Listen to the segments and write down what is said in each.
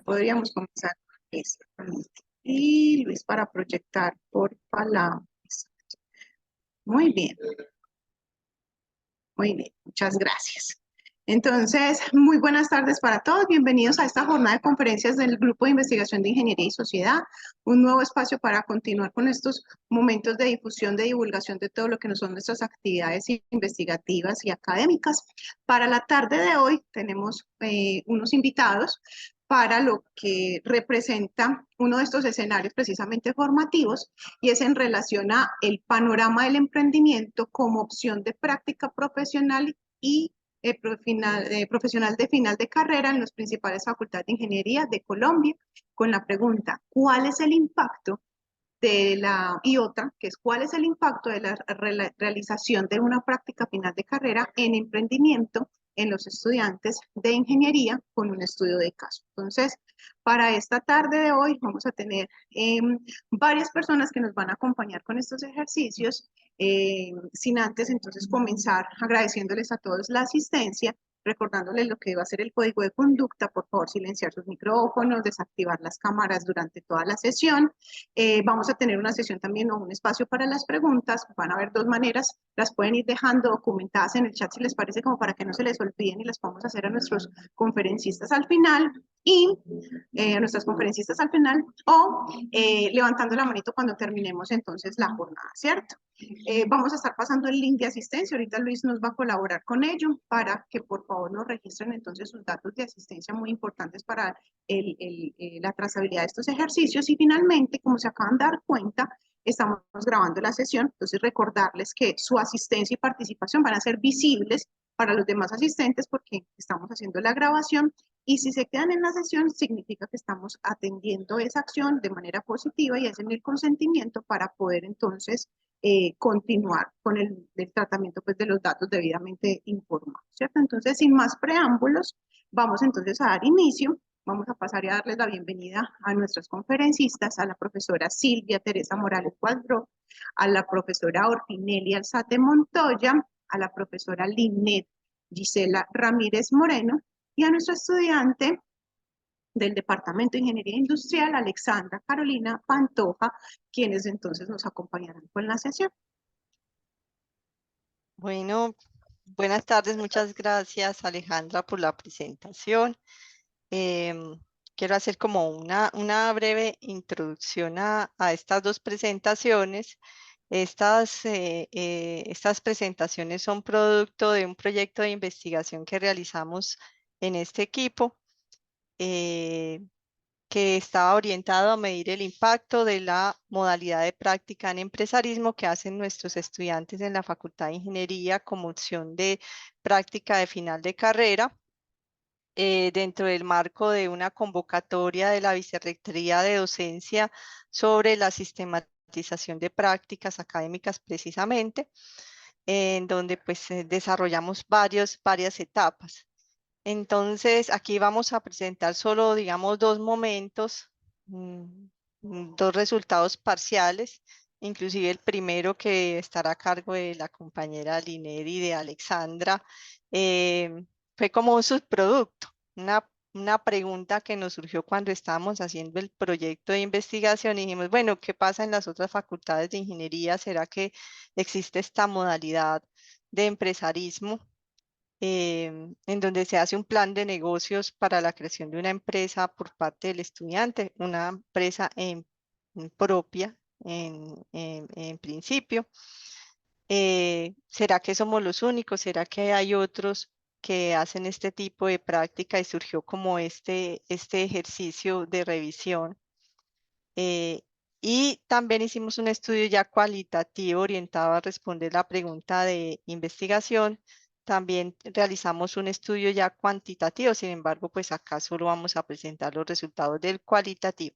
Podríamos comenzar con esto. Y Luis para proyectar por palabras. Muy bien, muy bien. Muchas gracias. Entonces, muy buenas tardes para todos. Bienvenidos a esta jornada de conferencias del Grupo de Investigación de Ingeniería y Sociedad, un nuevo espacio para continuar con estos momentos de difusión, de divulgación de todo lo que no son nuestras actividades investigativas y académicas. Para la tarde de hoy tenemos unos invitados para lo que representa uno de estos escenarios precisamente formativos y es en relación a el panorama del emprendimiento como opción de práctica profesional y profesional de final de carrera en las principales facultades de ingeniería de Colombia, con la pregunta, ¿cuál es el impacto de la, y otra, que es cuál es el impacto de la realización de una práctica final de carrera en emprendimiento en los estudiantes de ingeniería con un estudio de caso? Entonces, para esta tarde de hoy vamos a tener varias personas que nos van a acompañar con estos ejercicios, sin antes entonces comenzar agradeciéndoles a todos la asistencia, recordándoles lo que va a ser el código de conducta, por favor silenciar sus micrófonos, desactivar las cámaras durante toda la sesión. Vamos a tener una sesión también o un espacio para las preguntas. Van a haber dos maneras. Las pueden ir dejando documentadas en el chat si les parece, como para que no se les olviden y las podamos hacer a nuestros conferencistas al final y a nuestras conferencistas al final o levantando la manito cuando terminemos entonces la jornada, ¿cierto? Vamos a estar pasando el link de asistencia. Ahorita Luis nos va a colaborar con ello para que por favor nos registren entonces sus datos de asistencia muy importantes para la trazabilidad de estos ejercicios. Y finalmente, como se acaban de dar cuenta, estamos grabando la sesión, entonces recordarles que su asistencia y participación van a ser visibles para los demás asistentes porque estamos haciendo la grabación y si se quedan en la sesión significa que estamos atendiendo esa acción de manera positiva y hacen el consentimiento para poder entonces continuar con el tratamiento pues, de los datos debidamente informados, ¿cierto? Entonces, sin más preámbulos, vamos entonces a dar inicio. Vamos a pasar y a darles la bienvenida a nuestras conferencistas, a la profesora Silvia Teresa Morales Cuadro, a la profesora Orfinelli Alzate Montoya, a la profesora Linet Gisela Ramírez Moreno y a nuestro estudiante del Departamento de Ingeniería Industrial, Alexandra Carolina Pantoja, quienes entonces nos acompañarán con la sesión. Bueno, buenas tardes, muchas gracias Alejandra por la presentación. Quiero hacer como una breve introducción a estas dos presentaciones. Estas presentaciones son producto de un proyecto de investigación que realizamos en este equipo. Que estaba orientado a medir el impacto de la modalidad de práctica en empresarismo que hacen nuestros estudiantes en la Facultad de Ingeniería como opción de práctica de final de carrera, dentro del marco de una convocatoria de la Vicerrectoría de Docencia sobre la sistematización de prácticas académicas precisamente, en donde pues desarrollamos varias etapas. Entonces, aquí vamos a presentar solo, digamos, dos momentos, dos resultados parciales, inclusive el primero que estará a cargo de la compañera Lineri de Alexandra, fue como un subproducto, una pregunta que nos surgió cuando estábamos haciendo el proyecto de investigación y dijimos, bueno, ¿qué pasa en las otras facultades de ingeniería? ¿Será que existe esta modalidad de empresarismo? En donde se hace un plan de negocios para la creación de una empresa por parte del estudiante, una empresa propia en principio. ¿Será que somos los únicos? ¿Será que hay otros que hacen este tipo de práctica y surgió como este ejercicio de revisión? Y también hicimos un estudio ya cualitativo orientado a responder la pregunta de investigación. También realizamos un estudio ya cuantitativo, sin embargo, pues acá solo vamos a presentar los resultados del cualitativo.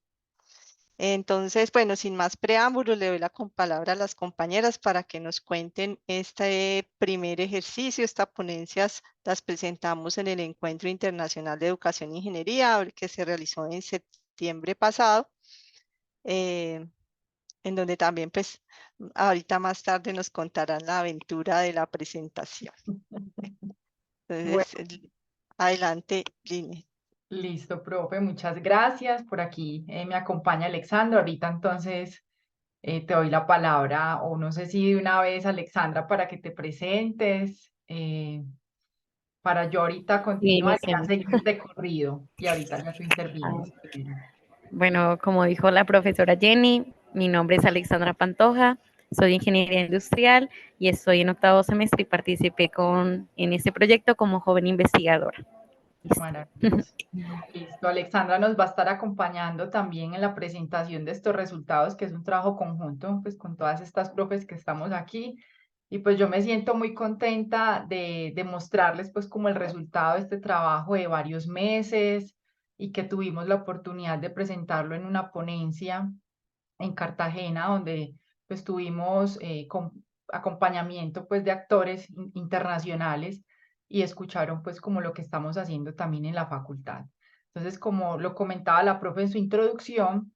Entonces, bueno, sin más preámbulos, le doy la palabra a las compañeras para que nos cuenten este primer ejercicio. Estas ponencias las presentamos en el Encuentro Internacional de Educación e Ingeniería, que se realizó en septiembre pasado. En donde también pues ahorita más tarde nos contarán la aventura de la presentación. Bueno, Entonces, adelante, Line. Listo, profe, muchas gracias. Por aquí me acompaña Alexandra. Ahorita entonces te doy la palabra, o no sé si de una vez, Alexandra, para que te presentes, para yo ahorita Sí, continuar y ya iniciemos. seguir el recorrido. Y ahorita ya tú Ah, intervienes primero. bueno, como dijo la profesora Jenny, mi nombre es Alexandra Pantoja, soy ingeniera industrial y estoy en octavo semestre y participé en este proyecto como joven investigadora. Listo. Maravilloso. Listo, Alexandra nos va a estar acompañando también en la presentación de estos resultados, que es un trabajo conjunto, pues con todas estas profes que estamos aquí. Y pues yo me siento muy contenta de mostrarles pues como el resultado de este trabajo de varios meses y que tuvimos la oportunidad de presentarlo en una ponencia en Cartagena, donde pues tuvimos acompañamiento pues de actores internacionales y escucharon pues como lo que estamos haciendo también en la facultad. Entonces, como lo comentaba la profe en su introducción,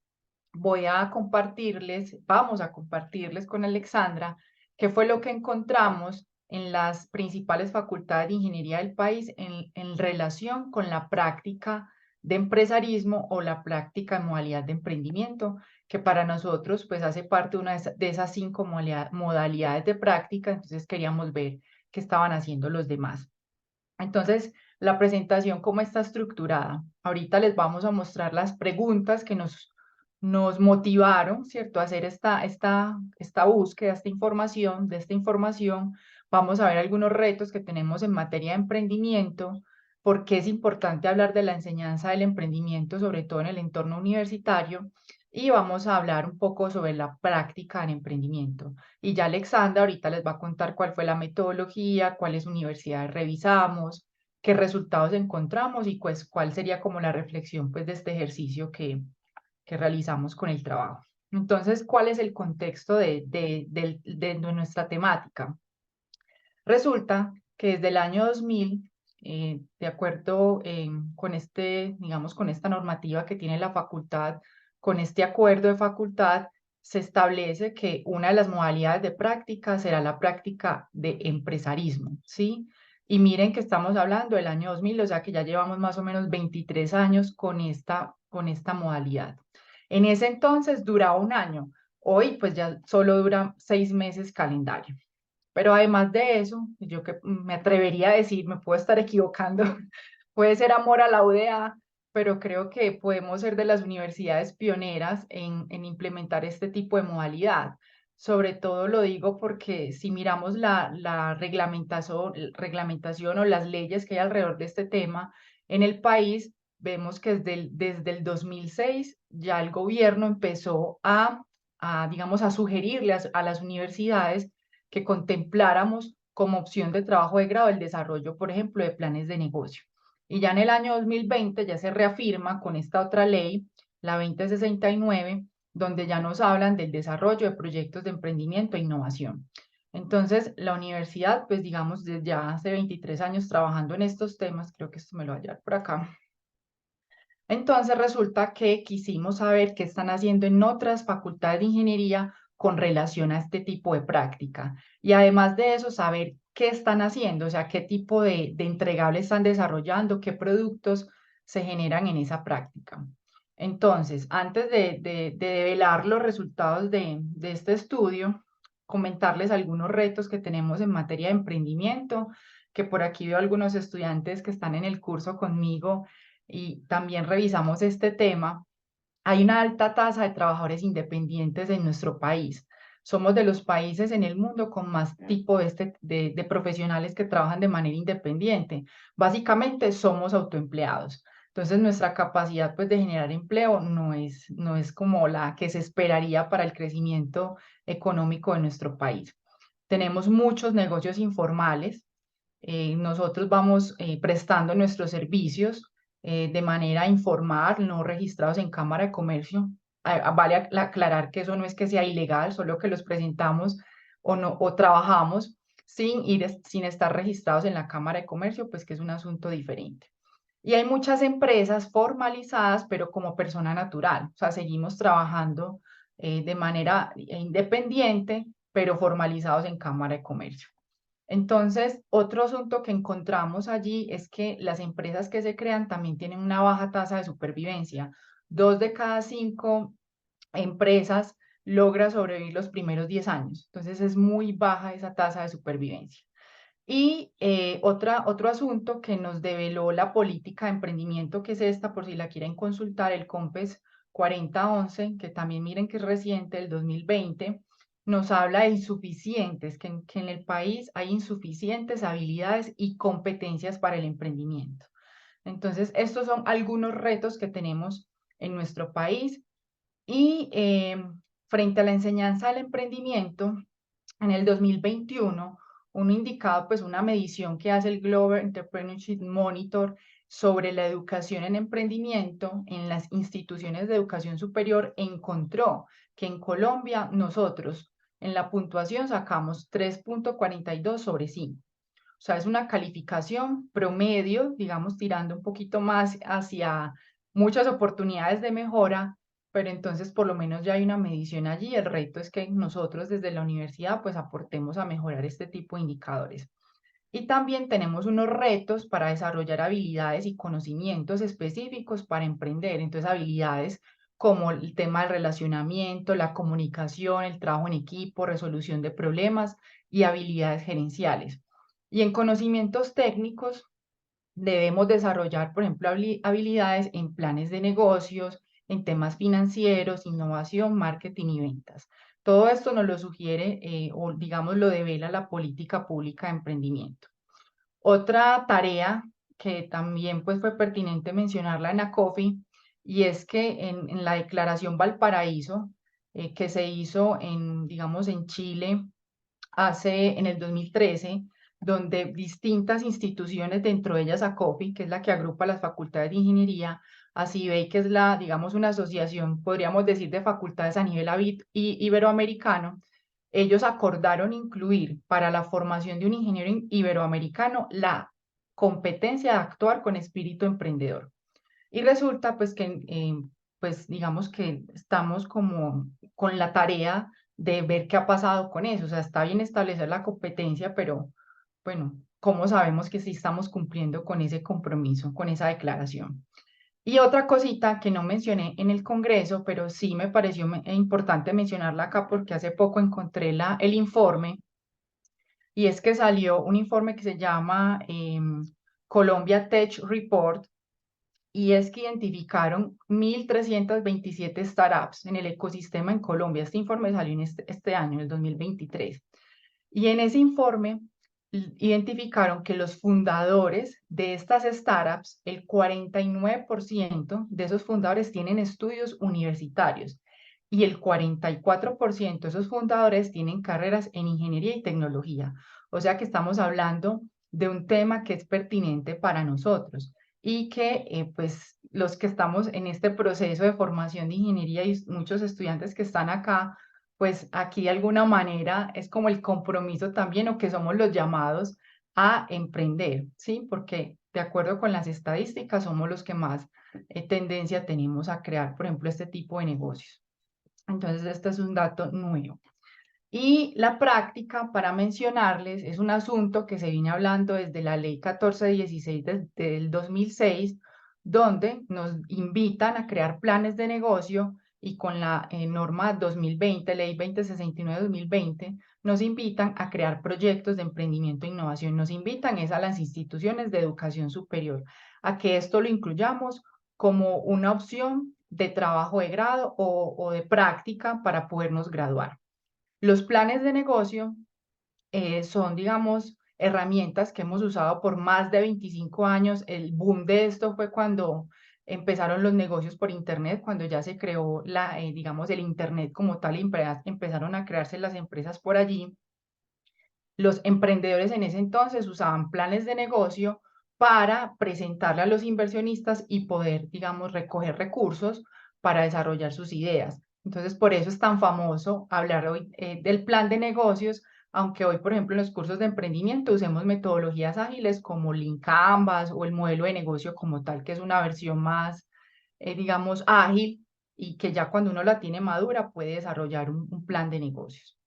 vamos a compartirles con Alexandra qué fue lo que encontramos en las principales facultades de ingeniería del país en relación con la práctica de empresarismo o la práctica en modalidad de emprendimiento, que para nosotros pues hace parte de una de esas 5 modalidades de práctica. Entonces queríamos ver qué estaban haciendo los demás. Entonces, la presentación, ¿cómo está estructurada? Ahorita les vamos a mostrar las preguntas que nos motivaron, ¿cierto?, a hacer esta búsqueda, de esta información. Vamos a ver algunos retos que tenemos en materia de emprendimiento, por qué es importante hablar de la enseñanza del emprendimiento, sobre todo en el entorno universitario, y vamos a hablar un poco sobre la práctica en emprendimiento. Y ya Alexandra ahorita les va a contar cuál fue la metodología, cuáles universidades revisamos, qué resultados encontramos y pues cuál sería como la reflexión pues de este ejercicio que realizamos con el trabajo. Entonces, ¿cuál es el contexto de nuestra temática? Resulta que desde el año 2000, de acuerdo con digamos, con esta normativa que tiene la facultad, con este acuerdo de facultad, se establece que una de las modalidades de práctica será la práctica de empresarismo, ¿sí? Y miren que estamos hablando del año 2000, o sea que ya llevamos más o menos 23 años con esta modalidad. En ese entonces duraba un año, hoy pues ya solo dura 6 meses calendario. Pero además de eso, yo que me atrevería a decir, me puedo estar equivocando, puede ser amor a la UdeA, pero creo que podemos ser de las universidades pioneras en implementar este tipo de modalidad. Sobre todo lo digo porque si miramos la reglamentación o las leyes que hay alrededor de este tema en el país, vemos que desde el 2006 ya el gobierno empezó digamos, a sugerirle a las universidades que contempláramos como opción de trabajo de grado el desarrollo, por ejemplo, de planes de negocio. Y ya en el año 2020 ya se reafirma con esta otra ley, la 2069, donde ya nos hablan del desarrollo de proyectos de emprendimiento e innovación. Entonces, la universidad, pues digamos, desde ya hace 23 años trabajando en estos temas, creo que esto me lo voy a llevar por acá. Entonces resulta que quisimos saber qué están haciendo en otras facultades de ingeniería con relación a este tipo de práctica. Y además de eso, saber qué están haciendo, o sea, qué tipo de entregables están desarrollando, qué productos se generan en esa práctica. Entonces, antes de develar los resultados de este estudio, comentarles algunos retos que tenemos en materia de emprendimiento, que por aquí veo algunos estudiantes que están en el curso conmigo y también revisamos este tema. Hay una alta tasa de trabajadores independientes en nuestro país. Somos de los países en el mundo con más tipo de profesionales que trabajan de manera independiente. Básicamente somos autoempleados. Entonces nuestra capacidad pues, de generar empleo no es como la que se esperaría para el crecimiento económico de nuestro país. Tenemos muchos negocios informales. Nosotros vamos prestando nuestros servicios de manera informal, no registrados en Cámara de Comercio. Vale aclarar que eso no es que sea ilegal, solo que los presentamos o trabajamos sin estar registrados en la Cámara de Comercio, pues que es un asunto diferente. Y hay muchas empresas formalizadas, pero como persona natural. O sea, seguimos trabajando de manera independiente, pero formalizados en Cámara de Comercio. Entonces, otro asunto que encontramos allí es que las empresas que se crean también tienen una baja tasa de supervivencia. 2 de cada 5 empresas logra sobrevivir los primeros 10 años. Entonces, es muy baja esa tasa de supervivencia. Y otro asunto que nos develó la política de emprendimiento, que es esta, por si la quieren consultar, el COMPES 4011, que también miren que es reciente, del 2020, nos habla de insuficientes, que en el país hay insuficientes habilidades y competencias para el emprendimiento. Entonces, estos son algunos retos que tenemos en nuestro país y frente a la enseñanza del emprendimiento, en el 2021, un indicado, pues una medición que hace el Global Entrepreneurship Monitor sobre la educación en emprendimiento en las instituciones de educación superior, encontró que en Colombia nosotros en la puntuación sacamos 3.42 sobre 5. O sea, es una calificación promedio, digamos, tirando un poquito más hacia muchas oportunidades de mejora, pero entonces por lo menos ya hay una medición allí. El reto es que nosotros desde la universidad pues aportemos a mejorar este tipo de indicadores. Y también tenemos unos retos para desarrollar habilidades y conocimientos específicos para emprender. Entonces, habilidades como el tema del relacionamiento, la comunicación, el trabajo en equipo, resolución de problemas y habilidades gerenciales. Y en conocimientos técnicos debemos desarrollar, por ejemplo, habilidades en planes de negocios, en temas financieros, innovación, marketing y ventas. Todo esto nos lo sugiere o digamos lo devela la política pública de emprendimiento. Otra tarea que también pues fue pertinente mencionarla en ACOFI y es que en la declaración Valparaíso que se hizo digamos en Chile en el 2013, donde distintas instituciones, dentro de ellas ACOFI, que es la que agrupa las facultades de ingeniería, ACIBEI, que es digamos, una asociación, podríamos decir, de facultades a nivel iberoamericano, ellos acordaron incluir para la formación de un ingeniero iberoamericano la competencia de actuar con espíritu emprendedor. Y resulta pues que, pues digamos que estamos como con la tarea de ver qué ha pasado con eso. O sea, está bien establecer la competencia, pero bueno, ¿cómo sabemos que sí estamos cumpliendo con ese compromiso, con esa declaración? Y otra cosita que no mencioné en el Congreso, pero sí me pareció importante mencionarla acá porque hace poco encontré el informe, y es que salió un informe que se llama Colombia Tech Report, y es que identificaron 1.327 startups en el ecosistema en Colombia. Este informe salió en este año, en el 2023. Y en ese informe identificaron que los fundadores de estas startups, el 49% de esos fundadores tienen estudios universitarios y el 44% de esos fundadores tienen carreras en ingeniería y tecnología. O sea que estamos hablando de un tema que es pertinente para nosotros y que pues los que estamos en este proceso de formación de ingeniería y muchos estudiantes que están acá, pues aquí de alguna manera es como el compromiso también o que somos los llamados a emprender, ¿sí? Porque de acuerdo con las estadísticas somos los que más tendencia tenemos a crear, por ejemplo, este tipo de negocios. Entonces, este es un dato nuevo. Y la práctica, para mencionarles, es un asunto que se viene hablando desde la ley 1416 del 2006, donde nos invitan a crear planes de negocio y con la norma 2020, ley 2069-2020, nos invitan a crear proyectos de emprendimiento e innovación. Nos invitan es a las instituciones de educación superior, a que esto lo incluyamos como una opción de trabajo de grado o de práctica para podernos graduar. Los planes de negocio son, digamos, herramientas que hemos usado por más de 25 años. El boom de esto fue cuando empezaron los negocios por Internet, cuando ya se creó digamos, el Internet como tal, y empezaron a crearse las empresas por allí. Los emprendedores en ese entonces usaban planes de negocio para presentarle a los inversionistas y poder, digamos, recoger recursos para desarrollar sus ideas. Entonces, por eso es tan famoso hablar hoy del plan de negocios, aunque hoy, por ejemplo, en los cursos de emprendimiento usemos metodologías ágiles como Lean Canvas o el modelo de negocio como tal, que es una versión más, digamos, ágil y que ya cuando uno la tiene madura puede desarrollar un plan de negocios.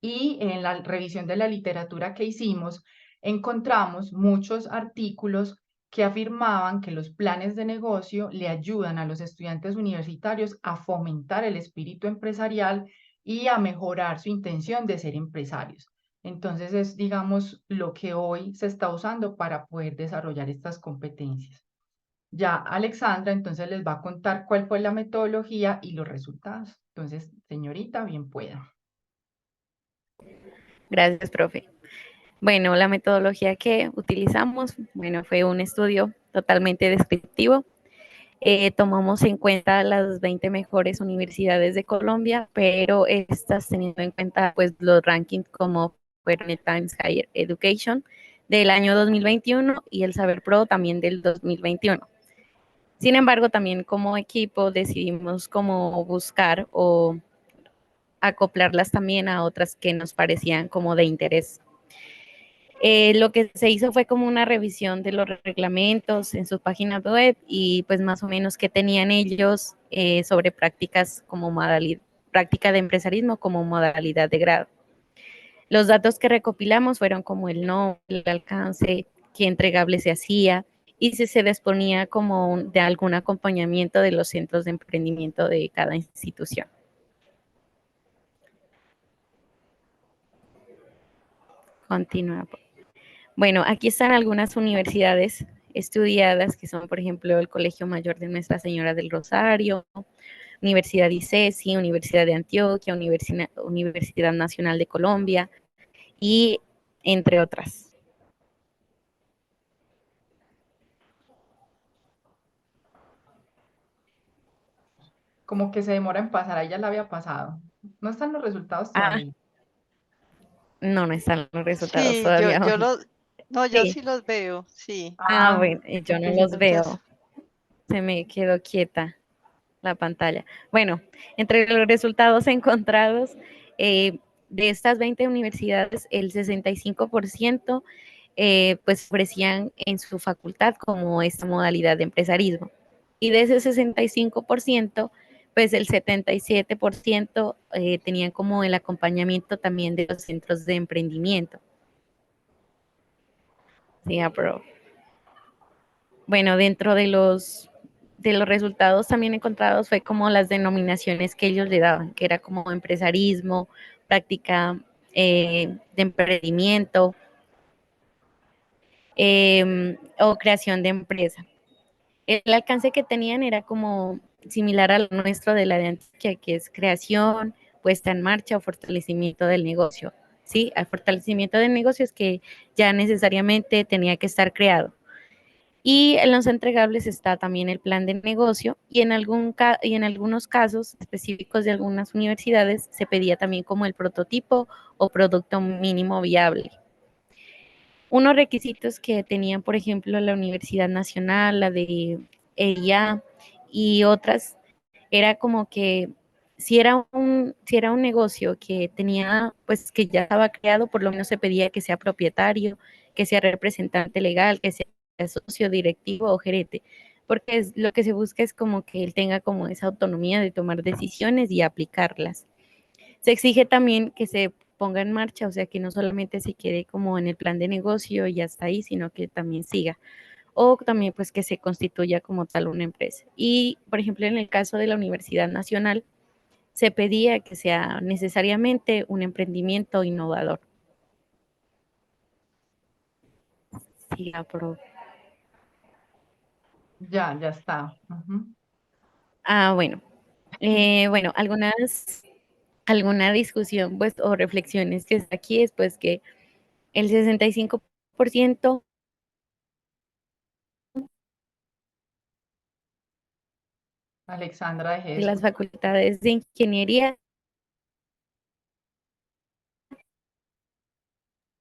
Y en la revisión de la literatura que hicimos, encontramos muchos artículos que afirmaban que los planes de negocio le ayudan a los estudiantes universitarios a fomentar el espíritu empresarial y a mejorar su intención de ser empresarios. Entonces es, digamos, lo que hoy se está usando para poder desarrollar estas competencias. Ya Alexandra entonces les va a contar cuál fue la metodología y los resultados. Entonces, señorita, bien pueda. Gracias, profe. Bueno, la metodología que utilizamos, bueno, fue un estudio totalmente descriptivo. Tomamos en cuenta las 20 mejores universidades de Colombia, pero estas teniendo en cuenta pues los rankings como fueron el Times Higher Education del año 2021 y el Saber Pro también del 2021. Sin embargo, también como equipo decidimos como buscar o acoplarlas también a otras que nos parecían como de interés. Lo que se hizo fue como una revisión de los reglamentos en sus páginas web y pues más o menos qué tenían ellos sobre prácticas como modalidad, práctica de empresarismo como modalidad de grado. Los datos que recopilamos fueron como el nombre, el alcance, qué entregable se hacía y si se disponía como de algún acompañamiento de los centros de emprendimiento de cada institución. Continúa. Bueno, aquí están algunas universidades estudiadas, que son, por ejemplo, el Colegio Mayor de Nuestra Señora del Rosario, Universidad ICESI, Universidad de Antioquia, Universidad Nacional de Colombia, y entre otras. Como que se demora en pasar, ahí ya la había pasado. No están los resultados Ah, todavía. no están los resultados Sí, yo, todavía. yo los, no, yo Sí. sí los veo, sí. Bueno, yo no Porque los Entonces, veo. Se me quedó quieta la pantalla. Bueno, entre los resultados encontrados, de estas 20 universidades, el 65% pues ofrecían en su facultad como esta modalidad de empresarismo. Y de ese 65%, pues el 77% tenían como el acompañamiento también de los centros de emprendimiento. Sí, pero bueno, dentro de los resultados también encontrados fue como las denominaciones que ellos le daban, que era como empresarismo, práctica de emprendimiento o creación de empresa. El alcance que tenían era como similar al nuestro de la de Antioquia, que es creación, puesta en marcha o fortalecimiento del negocio. Sí, al fortalecimiento del negocio es que ya necesariamente tenía que estar creado. Y en los entregables está también el plan de negocio y y en algunos casos específicos de algunas universidades se pedía también como el prototipo o producto mínimo viable. Unos requisitos que tenían, por ejemplo, la Universidad Nacional, la de EIA y otras, era como que si era un negocio que tenía, pues que ya estaba creado, por lo menos se pedía que sea propietario, que sea representante legal, que sea socio directivo o gerente, porque lo que se busca es como que él tenga como esa autonomía de tomar decisiones y aplicarlas. Se exige también que se ponga en marcha, o sea, que no solamente se quede como en el plan de negocio y hasta ahí, sino que también siga. O también pues que se constituya como tal una empresa. Y, por ejemplo, en el caso de la Universidad Nacional, se pedía que sea necesariamente un emprendimiento innovador. Sí, aprobó. Ya está. Ujú. Bueno. Bueno, alguna discusión pues o reflexiones que está aquí es pues que el 65% Alexandra, dejé de de las escuchar. facultades de ingeniería,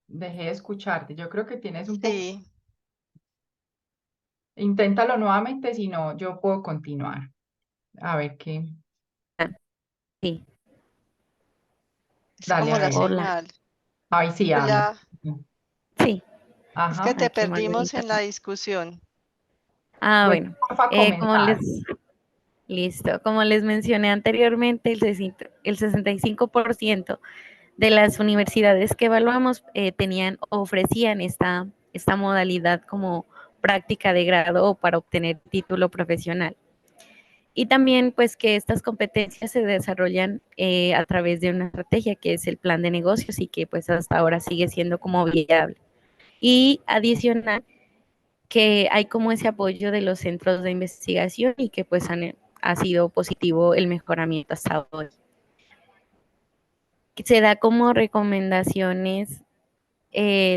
Dejé de escucharte. Yo creo que tienes un poco. sí, Inténtalo nuevamente, si no, yo puedo continuar. A ver qué. sí, es Dale, como a la ver. hola, señal. Ahí sí habla. Hola, sí, es que Ajá. te aquí perdimos Margarita. en la discusión. Bueno, Bueno, porfa, como comentar. listo, como les mencioné anteriormente, el 65% De las universidades que evaluamos, ofrecían esta modalidad como práctica de grado para obtener título profesional. Y también pues que estas competencias se desarrollan a través de una estrategia que es el plan de negocios y que pues hasta ahora sigue siendo como viable. Y adicional, que hay como ese apoyo de los centros de investigación y que pues ha sido positivo el mejoramiento hasta hoy. Se da como recomendaciones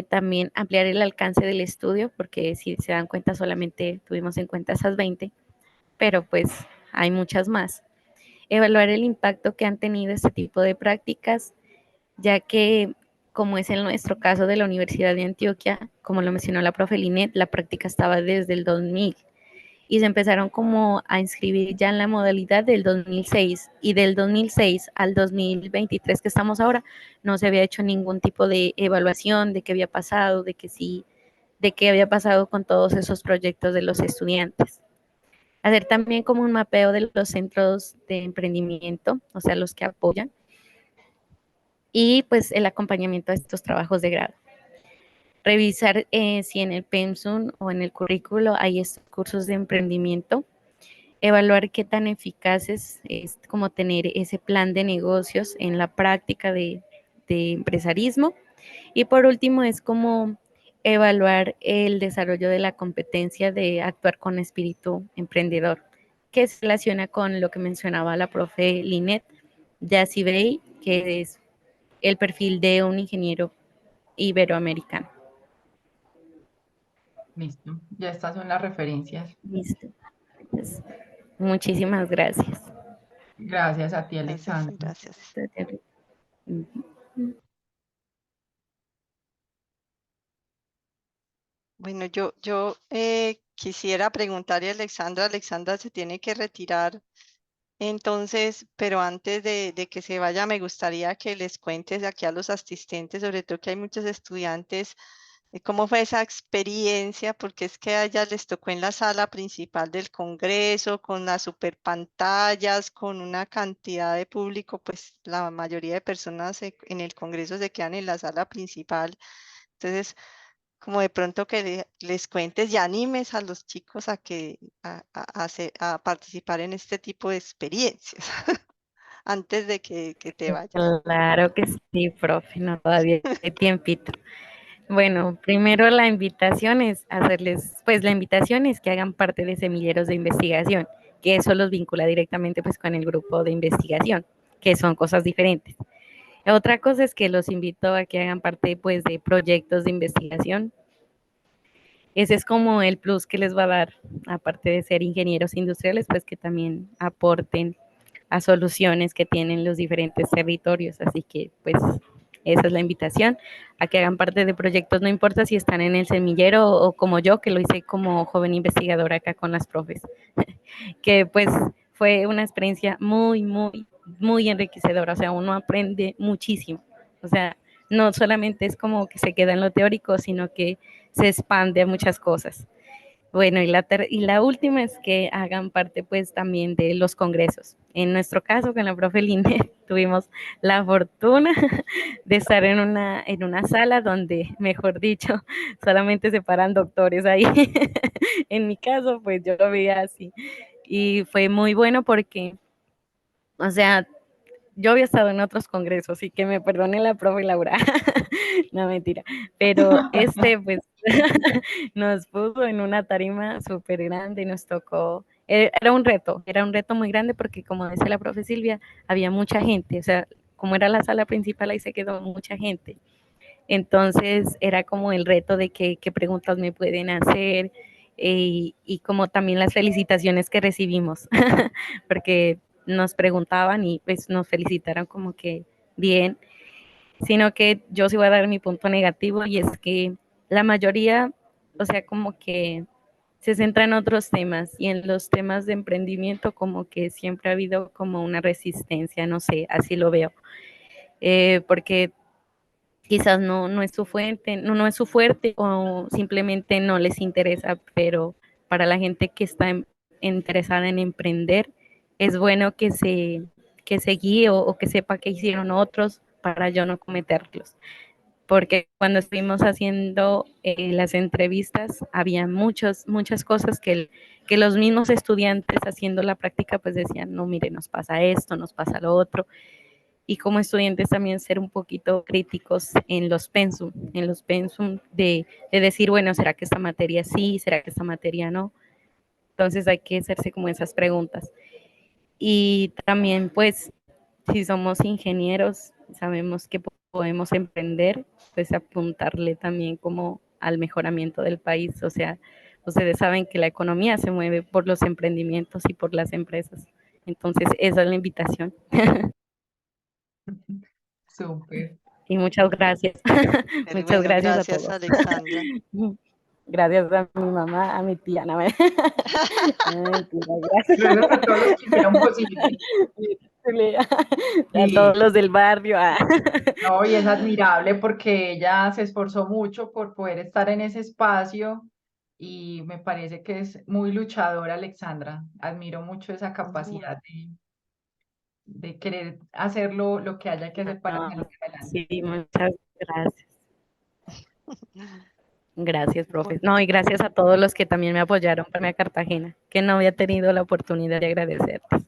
también ampliar el alcance del estudio, porque si se dan cuenta solamente tuvimos en cuenta esas 20, pero pues hay muchas más. Evaluar el impacto que han tenido este tipo de prácticas, ya que como es en nuestro caso de la Universidad de Antioquia, como lo mencionó la profe Linet, la práctica estaba desde el 2000 y se empezaron como a inscribir ya en la modalidad del 2006 y del 2006 al 2023 que estamos ahora no se había hecho ningún tipo de evaluación de qué había pasado, de que sí, de qué había pasado con todos esos proyectos de los estudiantes. Hacer también como un mapeo de los centros de emprendimiento, o sea, los que apoyan, y pues el acompañamiento a estos trabajos de grado. Revisar si en el pensum o en el currículo hay estos cursos de emprendimiento, evaluar qué tan eficaces es como tener ese plan de negocios en la práctica de empresarismo. Y por último es como evaluar el desarrollo de la competencia de actuar con espíritu emprendedor, que se relaciona con lo que mencionaba la profe Linet Yacibey, que es el perfil de un ingeniero iberoamericano. Listo, ya estas son las referencias. Listo. Pues, muchísimas gracias. Gracias a ti, Gracias, Alexandra. gracias. Bueno, yo quisiera preguntarle a Alexandra, Alexandra se tiene que retirar, entonces, pero antes de que se vaya, me gustaría que les cuentes aquí a los asistentes, sobre todo que hay muchos estudiantes, cómo fue esa experiencia, porque es que a ellas les tocó en la sala principal del Congreso, con las super pantallas, con una cantidad de público, pues la mayoría de personas en el Congreso se quedan en la sala principal. Entonces, como de pronto que les cuentes y animes a los chicos a que a participar en este tipo de experiencias antes de que te vayas. Claro que sí, profe, no todavía hay tiempito. Bueno, primero la invitación es hacerles, pues la invitación es que hagan parte de semilleros de investigación, que eso los vincula directamente pues con el grupo de investigación, que son cosas diferentes. Otra cosa es que los invito a que hagan parte pues de proyectos de investigación. Ese es como el plus que les va a dar, aparte de ser ingenieros industriales, pues que también aporten a soluciones que tienen los diferentes territorios. Así que pues esa es la invitación a que hagan parte de proyectos, no importa si están en el semillero o como yo, que lo hice como joven investigadora acá con las profes, que pues fue una experiencia muy enriquecedora, o sea, uno aprende muchísimo, o sea, no solamente es como que se queda en lo teórico, sino que se expande a muchas cosas. Bueno, y la última es que hagan parte pues también de los congresos. En nuestro caso, con la profe Line, tuvimos la fortuna de estar en una sala donde, mejor dicho, solamente se paran doctores ahí. En mi caso, pues yo lo veía así. Y fue muy bueno porque, o sea, yo había estado en otros congresos y que me perdone la profe Laura, no mentira, pero pues nos puso en una tarima súper grande y nos tocó, era un reto muy grande porque como dice la profe Silvia, había mucha gente, o sea, como era la sala principal ahí se quedó mucha gente, entonces era como el reto de qué preguntas me pueden hacer y como también las felicitaciones que recibimos, porque nos preguntaban y pues nos felicitaron como que bien, sino que yo sí voy a dar mi punto negativo y es que la mayoría, o sea, como que se centra en otros temas y en los temas de emprendimiento como que siempre ha habido como una resistencia, no sé, así lo veo, porque quizás no es su fuente, no es su fuerte o simplemente no les interesa, pero para la gente que está interesada en emprender, es bueno que se guíe o que sepa qué hicieron otros para yo no cometerlos. Porque cuando estuvimos haciendo las entrevistas, había muchas cosas que los mismos estudiantes haciendo la práctica pues decían, no, mire, nos pasa esto, nos pasa lo otro. Y como estudiantes también ser un poquito críticos en los pensum de decir, bueno, ¿será que esta materia sí? ¿Será que esta materia no? Entonces hay que hacerse como esas preguntas. Y también pues si somos ingenieros, sabemos que podemos emprender, pues apuntarle también como al mejoramiento del país. O sea, ustedes saben que la economía se mueve por los emprendimientos y por las empresas. Entonces, esa es la invitación. Súper. Y muchas gracias. Muchas Bueno, gracias a gracias, todos. Alexandra. Gracias a mi mamá, a mi tía. No, mentira, gracias. Gracias a todos los que hicieron posible. A todos los del barrio. No, y es admirable porque ella se esforzó mucho por poder estar en ese espacio y me parece que es muy luchadora, Alexandra. Admiro mucho esa capacidad de querer hacerlo lo que haya que hacer para No, salir adelante. sí, muchas gracias. Gracias, profe. Bu- No, y gracias a todos los que también me apoyaron para irme a Cartagena, que no había tenido la oportunidad de agradecerles.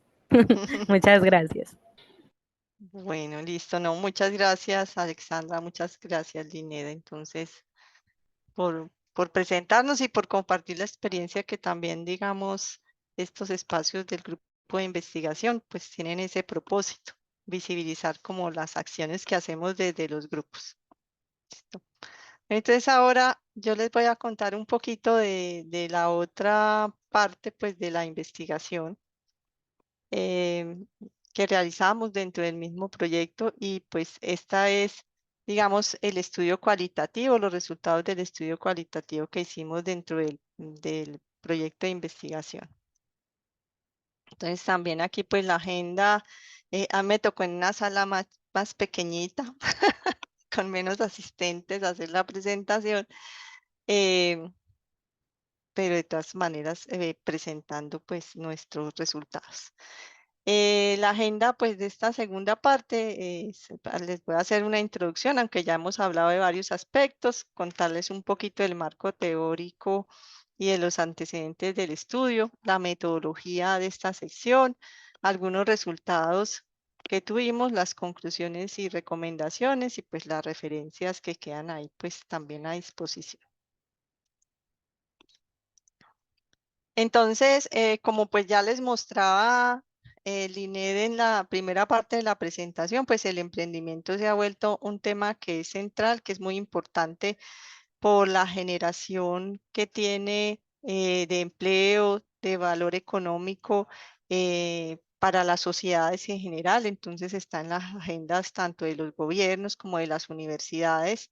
Muchas gracias. Bueno, listo. No, muchas gracias, Alexandra. Muchas gracias, Lineda. Entonces, por presentarnos y por compartir la experiencia que también, digamos, estos espacios del grupo de investigación, pues tienen ese propósito, visibilizar como las acciones que hacemos desde los grupos. ¿Listo? Entonces ahora yo les voy a contar un poquito de la otra parte, pues, de la investigación que realizamos dentro del mismo proyecto y pues esta es, digamos, el estudio cualitativo, los resultados del estudio cualitativo que hicimos dentro del proyecto de investigación. Entonces también aquí pues la agenda, me tocó en una sala más pequeñita, con menos asistentes, hacer la presentación. Pero de todas maneras presentando pues nuestros resultados. La agenda pues de esta segunda parte, les voy a hacer una introducción, aunque ya hemos hablado de varios aspectos, contarles un poquito del marco teórico y de los antecedentes del estudio, la metodología de esta sección, algunos resultados que tuvimos, las conclusiones y recomendaciones y pues las referencias que quedan ahí pues también a disposición. Entonces, como pues ya les mostraba el INED en la primera parte de la presentación, pues el emprendimiento se ha vuelto un tema que es central, que es muy importante por la generación que tiene de empleo, de valor económico para las sociedades en general. Entonces está en las agendas tanto de los gobiernos como de las universidades.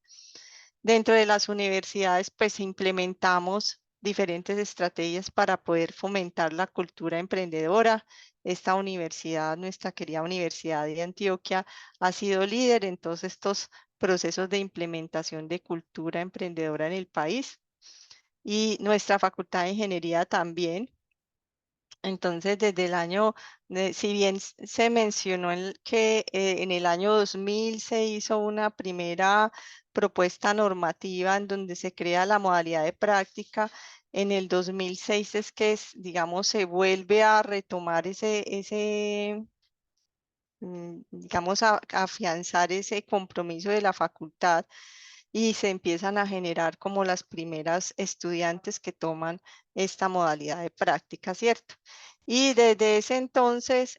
Dentro de las universidades, pues implementamos diferentes estrategias para poder fomentar la cultura emprendedora. Esta universidad, nuestra querida Universidad de Antioquia, ha sido líder en todos estos procesos de implementación de cultura emprendedora en el país. Y nuestra Facultad de Ingeniería también. Entonces, desde el año, si bien se mencionó que en el año 2000 se hizo una primera propuesta normativa en donde se crea la modalidad de práctica, en el 2006 es que, digamos, se vuelve a retomar digamos, a afianzar ese compromiso de la facultad y se empiezan a generar como las primeras estudiantes que toman esta modalidad de práctica, ¿cierto? Y desde ese entonces,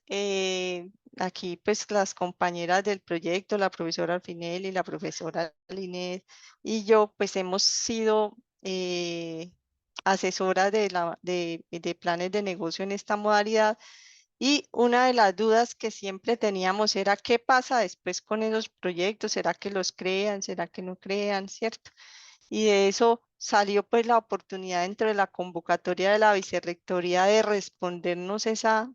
aquí pues las compañeras del proyecto, la profesora Alfinel y la profesora Linet y yo, pues hemos sido asesoras de planes de negocio en esta modalidad. Y una de las dudas que siempre teníamos era qué pasa después con esos proyectos, ¿será que los crean, será que no crean, cierto? Y de eso salió pues la oportunidad dentro de la convocatoria de la vicerrectoría de respondernos esa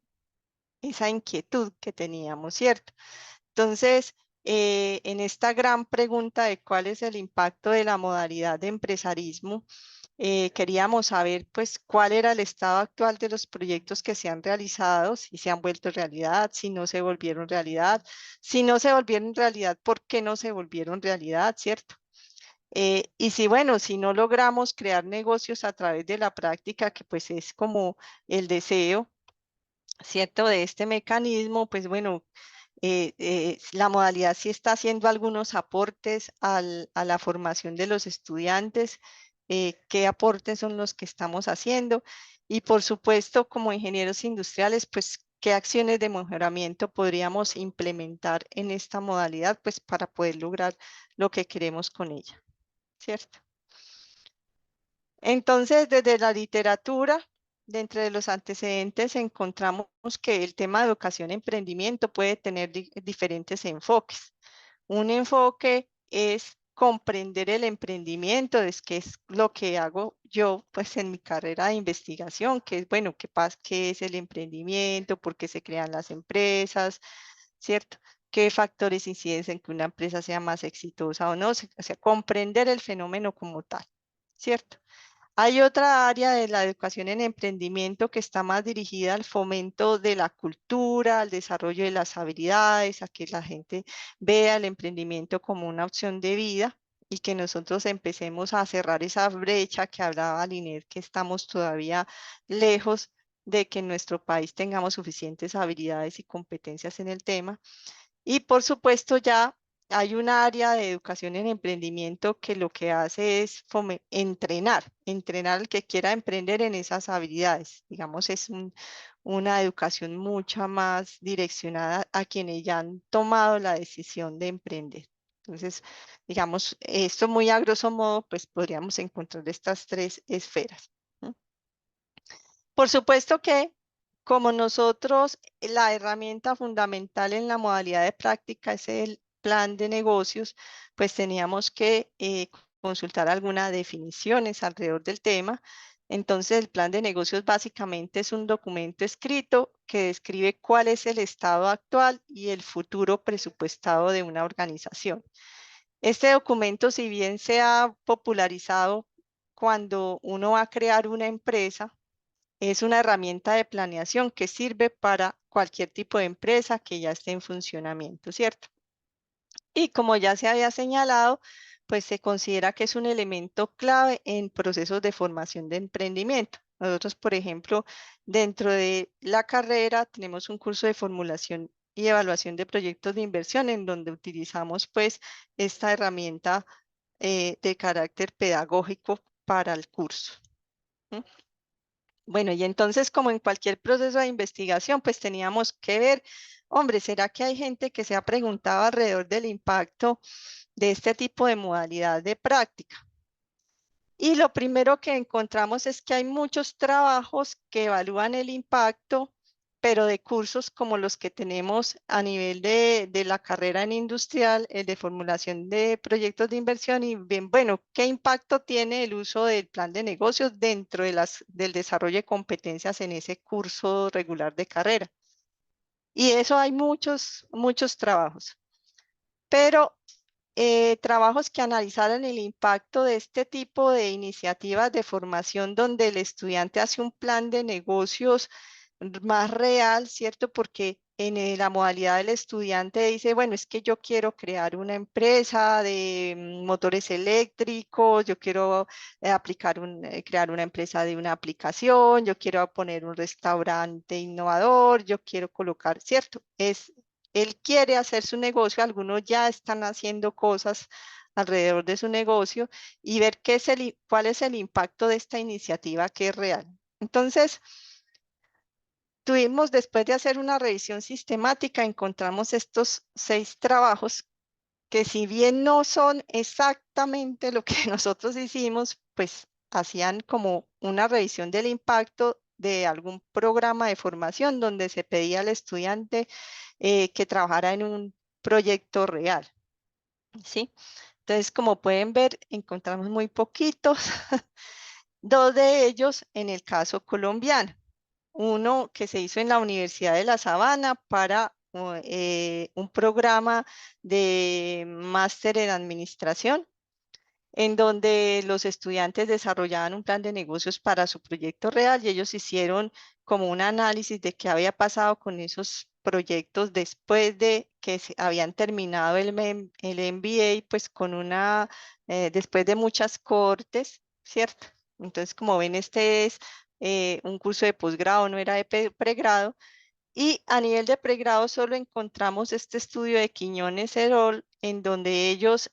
inquietud que teníamos, ¿cierto? Entonces, en esta gran pregunta de cuál es el impacto de la modalidad de empresarismo Queríamos saber pues cuál era el estado actual de los proyectos que se han realizado, si se han vuelto realidad, si no se volvieron realidad, si no se volvieron realidad, ¿por qué no se volvieron realidad, cierto? Y si, bueno, si no logramos crear negocios a través de la práctica, que pues es como el deseo, ¿cierto? De este mecanismo, pues bueno, la modalidad sí está haciendo algunos aportes a la formación de los estudiantes. ¿Qué aportes son los que estamos haciendo? Y por supuesto, como ingenieros industriales, pues, ¿qué acciones de mejoramiento podríamos implementar en esta modalidad, pues, para poder lograr lo que queremos con ella, ¿cierto? Entonces, desde la literatura, de entre los antecedentes, encontramos que el tema de educación y emprendimiento puede tener diferentes enfoques. Un enfoque es comprender el emprendimiento, es que es lo que hago yo pues en mi carrera de investigación, que es, bueno, qué es el emprendimiento, por qué se crean las empresas, ¿cierto? ¿Qué factores inciden en que una empresa sea más exitosa o no? O sea, comprender el fenómeno como tal, ¿cierto? Hay otra área de la educación en emprendimiento que está más dirigida al fomento de la cultura, al desarrollo de las habilidades, a que la gente vea el emprendimiento como una opción de vida y que nosotros empecemos a cerrar esa brecha que hablaba Linet, que estamos todavía lejos de que en nuestro país tengamos suficientes habilidades y competencias en el tema. Y por supuesto ya hay un área de educación en emprendimiento que lo que hace es entrenar al que quiera emprender en esas habilidades. Digamos, es una educación mucho más direccionada a quienes ya han tomado la decisión de emprender. Entonces, digamos, esto muy a grosso modo, pues podríamos encontrar estas tres esferas, ¿no? Por supuesto que como nosotros, la herramienta fundamental en la modalidad de práctica es el plan de negocios, pues teníamos que consultar algunas definiciones alrededor del tema. Entonces, el plan de negocios básicamente es un documento escrito que describe cuál es el estado actual y el futuro presupuestado de una organización. Este documento, si bien se ha popularizado cuando uno va a crear una empresa, es una herramienta de planeación que sirve para cualquier tipo de empresa que ya esté en funcionamiento, ¿cierto? Y como ya se había señalado, pues se considera que es un elemento clave en procesos de formación de emprendimiento. Nosotros, por ejemplo, dentro de la carrera tenemos un curso de formulación y evaluación de proyectos de inversión en donde utilizamos pues esta herramienta de carácter pedagógico para el curso. ¿Mm? Bueno, y entonces, como en cualquier proceso de investigación, pues teníamos que ver, hombre, ¿será que hay gente que se ha preguntado alrededor del impacto de este tipo de modalidad de práctica? Y lo primero que encontramos es que hay muchos trabajos que evalúan el impacto, pero de cursos como los que tenemos a nivel de la carrera en industrial, el de formulación de proyectos de inversión y bien, bueno, ¿qué impacto tiene el uso del plan de negocios dentro del desarrollo de competencias en ese curso regular de carrera? Y eso hay muchos trabajos. Pero trabajos que analizaran el impacto de este tipo de iniciativas de formación donde el estudiante hace un plan de negocios más real, ¿cierto? Porque en la modalidad del estudiante dice, bueno, es que yo quiero crear una empresa de motores eléctricos, yo quiero crear una empresa de una aplicación, yo quiero poner un restaurante innovador, yo quiero colocar, ¿cierto? Él quiere hacer su negocio, algunos ya están haciendo cosas alrededor de su negocio y ver cuál es el impacto de esta iniciativa que es real. Entonces, después de hacer una revisión sistemática, encontramos estos 6 trabajos que si bien no son exactamente lo que nosotros hicimos, pues hacían como una revisión del impacto de algún programa de formación donde se pedía al estudiante que trabajara en un proyecto real, ¿sí? Entonces, como pueden ver, encontramos muy poquitos, 2 de ellos en el caso colombiano. Uno que se hizo en la Universidad de La Sabana para un programa de máster en administración. en donde los estudiantes desarrollaban un plan de negocios para su proyecto real y ellos hicieron como un análisis de qué había pasado con esos proyectos después de que habían terminado el MBA, pues con después de muchas cortes, ¿cierto? Entonces, como ven, este es un curso de posgrado, no era de pregrado. Y a nivel de pregrado solo encontramos este estudio de Quiñones et al, en donde ellos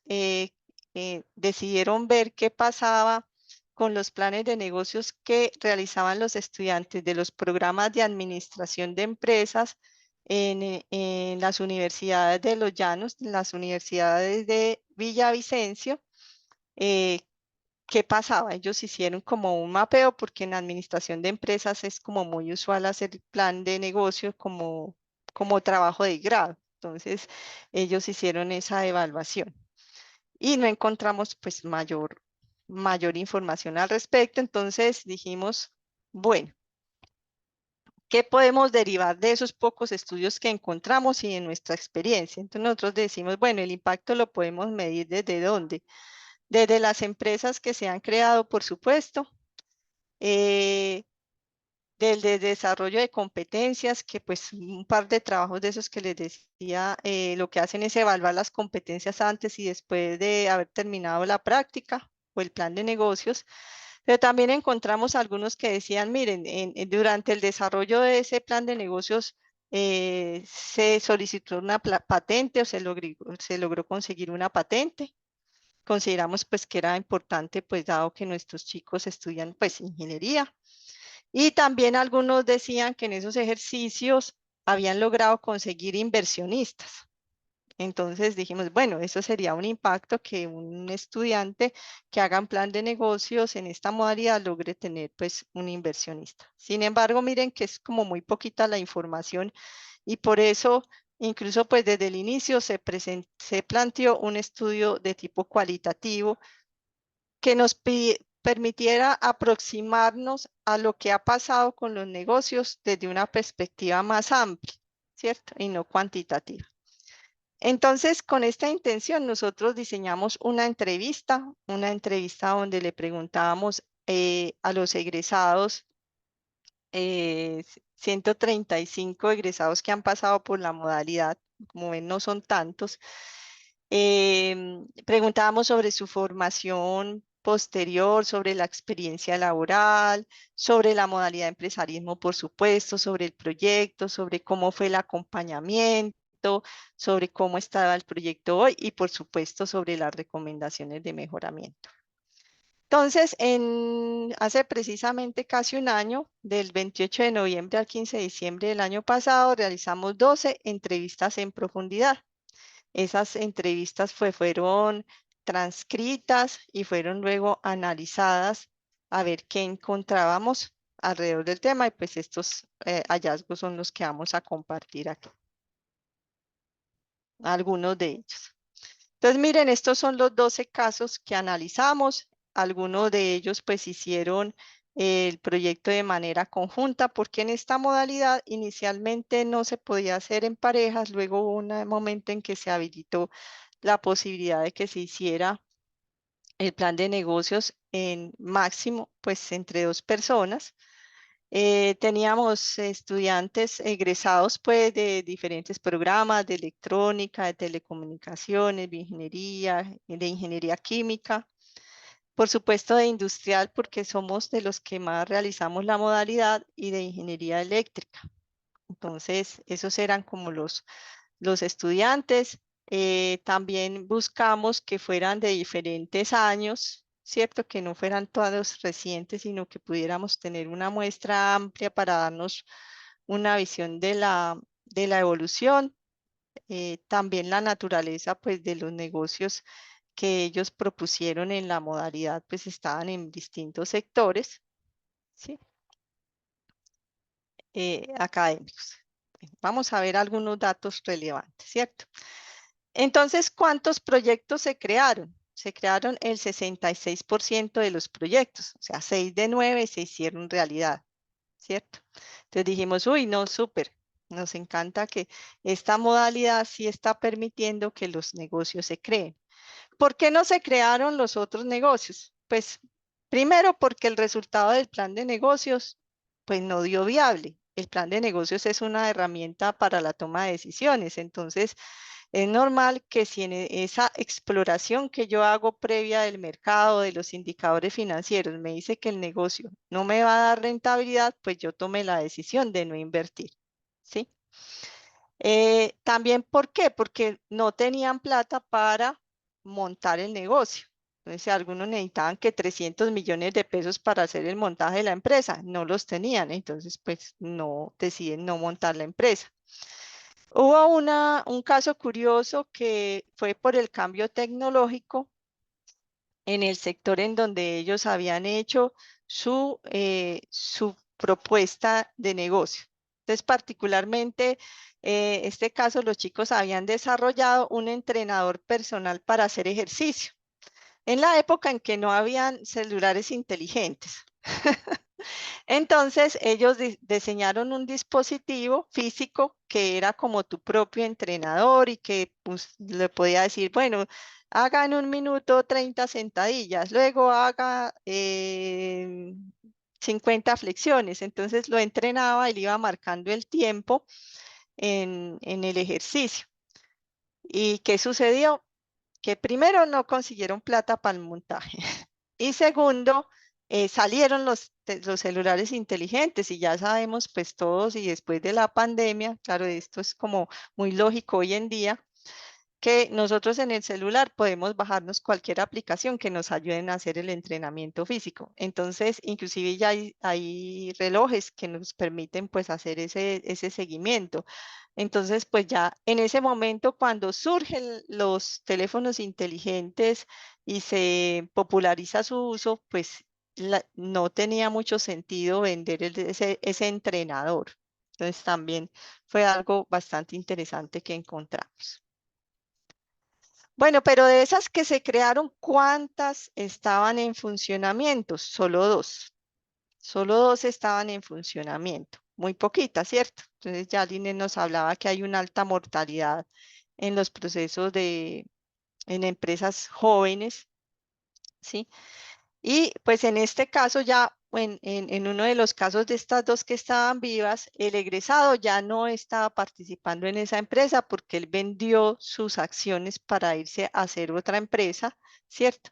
decidieron ver qué pasaba con los planes de negocios que realizaban los estudiantes de los programas de administración de empresas en las universidades de Los Llanos, en las universidades de Villavicencio. ¿Qué pasaba? Ellos hicieron como un mapeo porque en administración de empresas es como muy usual hacer el plan de negocio como trabajo de grado. Entonces, ellos hicieron esa evaluación y no encontramos pues mayor información al respecto. Entonces dijimos, bueno, ¿qué podemos derivar de esos pocos estudios que encontramos y de nuestra experiencia? Entonces nosotros decimos, bueno, el impacto lo podemos medir ¿desde dónde? Desde las empresas que se han creado, por supuesto, del desarrollo de competencias, que pues un par de trabajos de esos que les decía, lo que hacen es evaluar las competencias antes y después de haber terminado la práctica o el plan de negocios. Pero también encontramos algunos que decían, miren, durante el desarrollo de ese plan de negocios se solicitó una patente o se logró conseguir una patente. Consideramos pues que era importante, pues dado que nuestros chicos estudian pues ingeniería. Y también algunos decían que en esos ejercicios habían logrado conseguir inversionistas. Entonces dijimos, bueno, eso sería un impacto que un estudiante que haga un plan de negocios en esta modalidad logre tener pues un inversionista. Sin embargo, miren que es como muy poquita la información y por eso incluso pues desde el inicio se planteó un estudio de tipo cualitativo que nos permitiera aproximarnos a lo que ha pasado con los negocios desde una perspectiva más amplia, ¿cierto? Y no cuantitativa. Entonces, con esta intención, nosotros diseñamos una entrevista donde le preguntábamos a los egresados, 135 egresados que han pasado por la modalidad, como ven, no son tantos. Preguntábamos sobre su formación posterior, sobre la experiencia laboral, sobre la modalidad de empresarismo, por supuesto, sobre el proyecto, sobre cómo fue el acompañamiento, sobre cómo estaba el proyecto hoy y, por supuesto, sobre las recomendaciones de mejoramiento. Entonces, hace precisamente casi un año, del 28 de noviembre al 15 de diciembre del año pasado, realizamos 12 entrevistas en profundidad. Esas entrevistas fueron transcritas y fueron luego analizadas a ver qué encontrábamos alrededor del tema y pues estos hallazgos son los que vamos a compartir aquí. Algunos de ellos. Entonces miren, estos son los 12 casos que analizamos. Algunos de ellos pues hicieron el proyecto de manera conjunta porque en esta modalidad inicialmente no se podía hacer en parejas, luego hubo un momento en que se habilitó la posibilidad de que se hiciera el plan de negocios en máximo pues entre 2 personas. Teníamos estudiantes egresados pues de diferentes programas de electrónica, de telecomunicaciones, de ingeniería química, por supuesto de industrial porque somos de los que más realizamos la modalidad y de ingeniería eléctrica. Entonces esos eran como los estudiantes. También buscamos que fueran de diferentes años, ¿cierto? Que no fueran todos recientes, sino que pudiéramos tener una muestra amplia para darnos una visión de la evolución. También la naturaleza, pues, de los negocios que ellos propusieron en la modalidad, pues, estaban en distintos sectores, ¿sí? Académicos. Vamos a ver algunos datos relevantes, ¿cierto? Entonces, ¿cuántos proyectos se crearon? Se crearon el 66% de los proyectos, o sea, 6 de 9 se hicieron realidad, ¿cierto? Entonces dijimos, uy, no, súper, nos encanta que esta modalidad sí está permitiendo que los negocios se creen. ¿Por qué no se crearon los otros negocios? Pues primero porque el resultado del plan de negocios pues no dio viable. El plan de negocios es una herramienta para la toma de decisiones, entonces es normal que si en esa exploración que yo hago previa del mercado, de los indicadores financieros, me dice que el negocio no me va a dar rentabilidad, pues yo tome la decisión de no invertir, ¿sí? También, ¿por qué? Porque no tenían plata para montar el negocio. Entonces, algunos necesitaban que 300 millones de pesos para hacer el montaje de la empresa. No los tenían, entonces, pues, no deciden no montar la empresa. Hubo un caso curioso que fue por el cambio tecnológico en el sector en donde ellos habían hecho su propuesta de negocio. Entonces, particularmente, este caso, los chicos habían desarrollado un entrenador personal para hacer ejercicio, en la época en que no habían celulares inteligentes. Entonces, ellos diseñaron un dispositivo físico que era como tu propio entrenador y que pues, le podía decir, bueno, haga en 1 minuto 30 sentadillas, luego haga 50 flexiones. Entonces lo entrenaba y le iba marcando el tiempo en el ejercicio. ¿Y qué sucedió? Que primero no consiguieron plata para el montaje. Y segundo, salieron los celulares inteligentes y ya sabemos pues todos y después de la pandemia, claro, esto es como muy lógico hoy en día, que nosotros en el celular podemos bajarnos cualquier aplicación que nos ayuden a hacer el entrenamiento físico. Entonces, inclusive ya hay relojes que nos permiten pues hacer ese seguimiento. Entonces, pues ya en ese momento, cuando surgen los teléfonos inteligentes y se populariza su uso, pues no tenía mucho sentido vender ese entrenador. Entonces, también fue algo bastante interesante que encontramos. Bueno, pero de esas que se crearon, ¿cuántas estaban en funcionamiento? Solo dos. Solo dos estaban en funcionamiento. Muy poquitas, ¿cierto? Entonces ya Line nos hablaba que hay una alta mortalidad en los procesos en empresas jóvenes, ¿sí? Y pues en este caso ya, en uno de los casos de estas dos que estaban vivas, el egresado ya no estaba participando en esa empresa porque él vendió sus acciones para irse a hacer otra empresa, ¿cierto?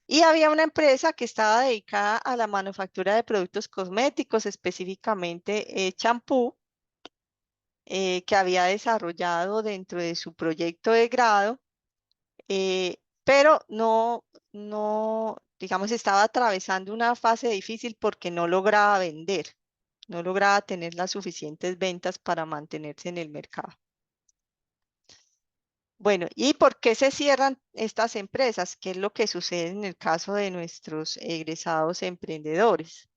Y había una empresa que estaba dedicada a la manufactura de productos cosméticos, específicamente champú, que había desarrollado dentro de su proyecto de grado, pero digamos, estaba atravesando una fase difícil porque no lograba vender, no lograba tener las suficientes ventas para mantenerse en el mercado. Bueno, ¿y por qué se cierran estas empresas? ¿Qué es lo que sucede en el caso de nuestros egresados emprendedores?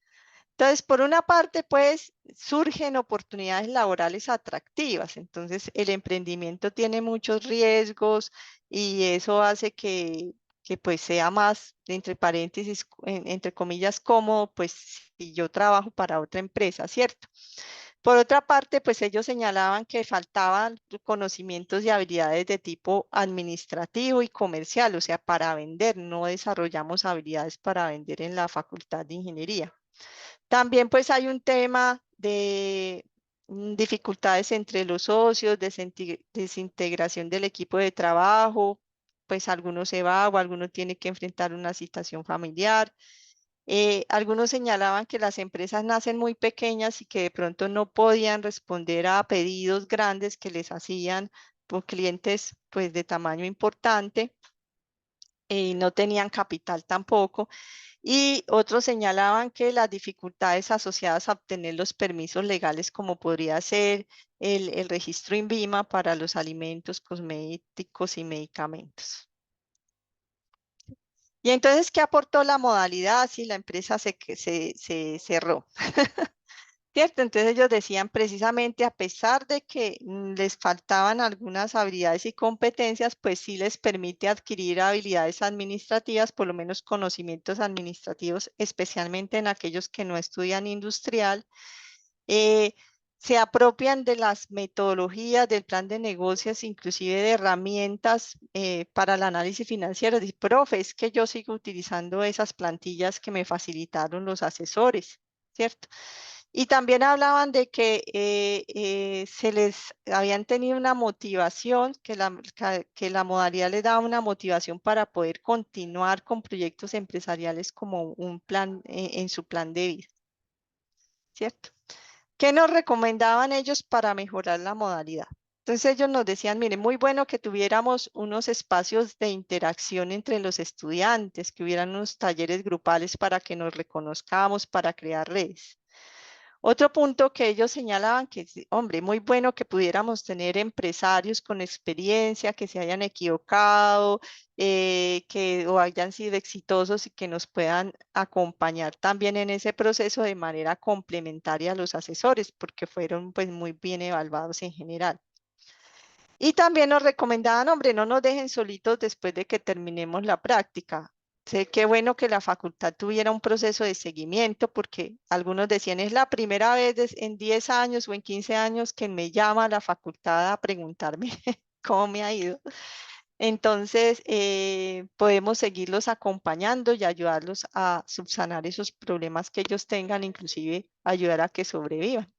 Entonces, por una parte, pues surgen oportunidades laborales atractivas. Entonces, el emprendimiento tiene muchos riesgos y eso hace que pues sea más, entre paréntesis, entre comillas, cómodo, pues si yo trabajo para otra empresa, ¿cierto? Por otra parte, pues ellos señalaban que faltaban conocimientos y habilidades de tipo administrativo y comercial, o sea, para vender. No desarrollamos habilidades para vender en la Facultad de Ingeniería. También pues hay un tema de dificultades entre los socios, desintegración del equipo de trabajo, pues algunos se va o alguno tiene que enfrentar una situación familiar. Algunos señalaban que las empresas nacen muy pequeñas y que de pronto no podían responder a pedidos grandes que les hacían por clientes pues de tamaño importante y no tenían capital tampoco. Y otros señalaban que las dificultades asociadas a obtener los permisos legales, como podría ser el registro INVIMA para los alimentos, cosméticos y medicamentos. Y entonces, ¿qué aportó la modalidad si la empresa se cerró? ¿Cierto? Entonces ellos decían precisamente a pesar de que les faltaban algunas habilidades y competencias, pues sí les permite adquirir habilidades administrativas, por lo menos conocimientos administrativos, especialmente en aquellos que no estudian industrial. se apropian de las metodologías del plan de negocios, inclusive de herramientas para el análisis financiero. Dice, profe, es que yo sigo utilizando esas plantillas que me facilitaron los asesores, ¿cierto? Y también hablaban de que se les habían tenido una motivación, que la modalidad les daba una motivación para poder continuar con proyectos empresariales como un plan en su plan de vida, ¿cierto? ¿Qué nos recomendaban ellos para mejorar la modalidad? Entonces ellos nos decían, mire, muy bueno que tuviéramos unos espacios de interacción entre los estudiantes, que hubieran unos talleres grupales para que nos reconozcamos, para crear redes. Otro punto que ellos señalaban que, hombre, muy bueno que pudiéramos tener empresarios con experiencia, que se hayan equivocado, o hayan sido exitosos y que nos puedan acompañar también en ese proceso de manera complementaria a los asesores, porque fueron pues muy bien evaluados en general. Y también nos recomendaban, hombre, no nos dejen solitos después de que terminemos la práctica. Sé qué bueno que la facultad tuviera un proceso de seguimiento, porque algunos decían, es la primera vez en 10 años o en 15 años que me llama la facultad a preguntarme cómo me ha ido. Entonces, podemos seguirlos acompañando y ayudarlos a subsanar esos problemas que ellos tengan, inclusive ayudar a que sobrevivan.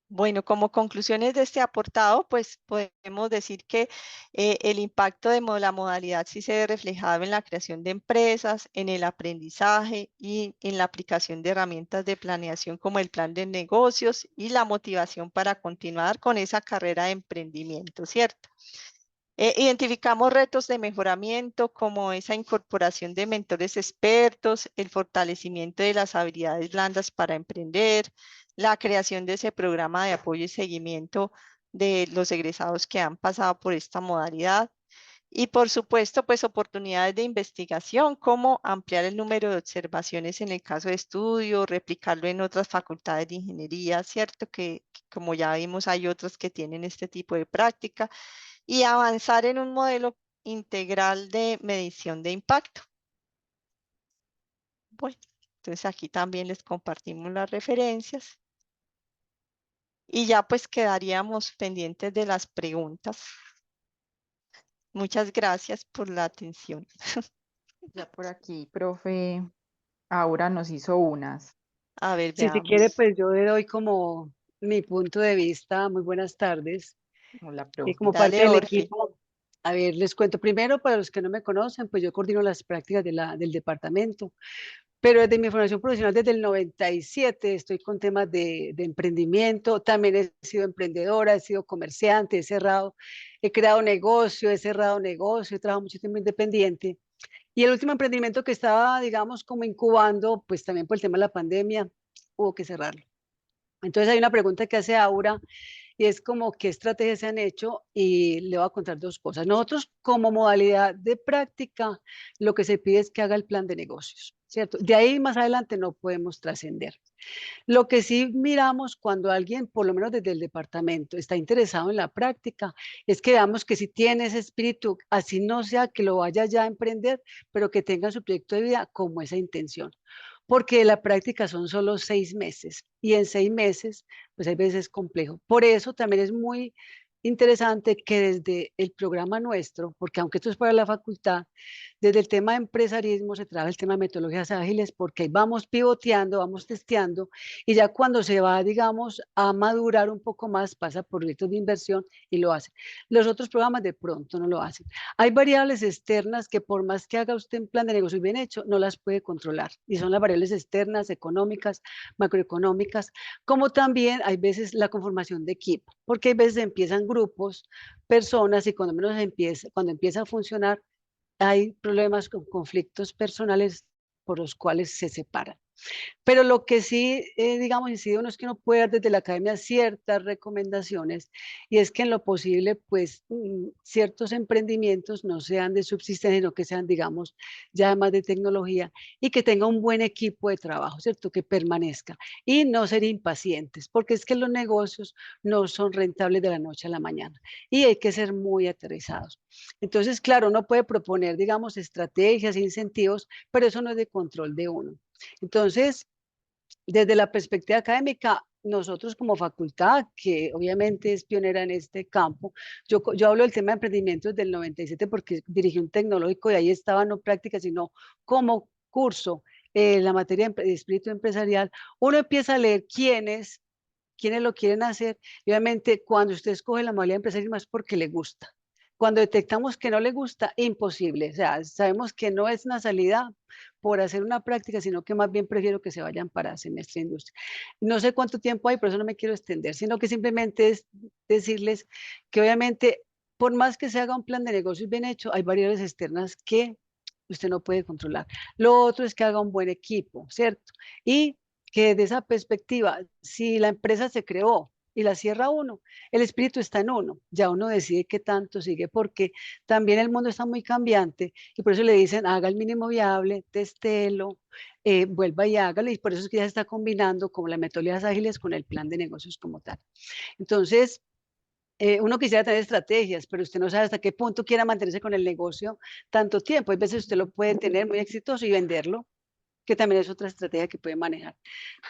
Bueno, como conclusiones de este aportado, pues podemos decir que el impacto de la modalidad sí se ve reflejado en la creación de empresas, en el aprendizaje y en la aplicación de herramientas de planeación como el plan de negocios y la motivación para continuar con esa carrera de emprendimiento, ¿cierto? Identificamos retos de mejoramiento como esa incorporación de mentores expertos, el fortalecimiento de las habilidades blandas para emprender, la creación de ese programa de apoyo y seguimiento de los egresados que han pasado por esta modalidad. Y por supuesto, pues oportunidades de investigación, como ampliar el número de observaciones en el caso de estudio, replicarlo en otras facultades de ingeniería, ¿cierto? Que como ya vimos hay otras que tienen este tipo de práctica, y avanzar en un modelo integral de medición de impacto. Bueno, entonces aquí también les compartimos las referencias. Y ya pues quedaríamos pendientes de las preguntas. Muchas gracias por la atención. Ya por aquí, profe, Aura nos hizo unas. A ver, Si quiere, veamos. pues yo le doy como mi punto de vista. Muy buenas tardes. Hola, Y profe. como parte Dale, del Orfe. equipo, a ver, les cuento primero, para los que no me conocen, pues yo coordino las prácticas del departamento, pero desde mi formación profesional, desde el 97, estoy con temas de emprendimiento. También he sido emprendedora, he sido comerciante, he creado negocio, he cerrado negocio, he trabajado mucho tiempo independiente. Y el último emprendimiento que estaba, digamos, como incubando, pues también por el tema de la pandemia, hubo que cerrarlo. Entonces hay una pregunta que hace Aura y es como qué estrategias se han hecho, y le voy a contar dos cosas. Nosotros como modalidad de práctica lo que se pide es que haga el plan de negocios, ¿cierto? De ahí más adelante no podemos trascender. Lo que sí miramos cuando alguien, por lo menos desde el departamento, está interesado en la práctica, es que veamos que si tiene ese espíritu, así no sea que lo vaya ya a emprender, pero que tenga su proyecto de vida como esa intención. Porque la práctica son solo 6 meses y en 6 meses, pues hay veces es complejo. Por eso también es muy interesante que desde el programa nuestro, porque aunque esto es para la facultad, desde el tema de empresarismo se trabaja el tema de metodologías ágiles, porque ahí vamos pivoteando, vamos testeando, y ya cuando se va, digamos, a madurar un poco más, pasa por proyectos de inversión y lo hace. Los otros programas de pronto no lo hacen. Hay variables externas que por más que haga usted un plan de negocio bien hecho, no las puede controlar, y son las variables externas, económicas, macroeconómicas, como también hay veces la conformación de equipo, porque hay veces empiezan grupos, personas, y cuando empieza a funcionar, hay problemas con conflictos personales por los cuales se separan. Pero lo que sí, digamos, incide uno es que uno puede dar desde la academia ciertas recomendaciones, y es que en lo posible, pues, ciertos emprendimientos no sean de subsistencia, sino que sean, digamos, ya más de tecnología, y que tenga un buen equipo de trabajo, ¿cierto? Que permanezca, y no ser impacientes, porque es que los negocios no son rentables de la noche a la mañana, y hay que ser muy aterrizados. Entonces, claro, uno puede proponer, digamos, estrategias e incentivos, pero eso no es de control de uno. Entonces, Desde la perspectiva académica, nosotros como facultad, que obviamente es pionera en este campo, yo hablo del tema de emprendimiento desde el 97 porque dirigí un tecnológico y ahí estaba no práctica, sino como curso la materia de espíritu empresarial. Uno empieza a leer quiénes lo quieren hacer y obviamente cuando usted escoge la modalidad empresarial es porque le gusta. Cuando detectamos que no le gusta, imposible. O sea, sabemos que no es una salida por hacer una práctica, sino que más bien prefiero que se vayan para semestre de industria. No sé cuánto tiempo hay, por eso no me quiero extender, sino que simplemente es decirles que obviamente, por más que se haga un plan de negocios bien hecho, hay variables externas que usted no puede controlar. Lo otro es que haga un buen equipo, ¿cierto? Y que desde esa perspectiva, si la empresa se creó y la cierra uno, el espíritu está en uno, ya uno decide qué tanto sigue, porque también el mundo está muy cambiante y por eso le dicen haga el mínimo viable, testelo, vuelva y hágalo, y por eso es que ya se está combinando como las metodologías ágiles con el plan de negocios como tal. Entonces, uno quisiera tener estrategias, pero usted no sabe hasta qué punto quiera mantenerse con el negocio tanto tiempo. Hay veces usted lo puede tener muy exitoso y venderlo, que también es otra estrategia que puede manejar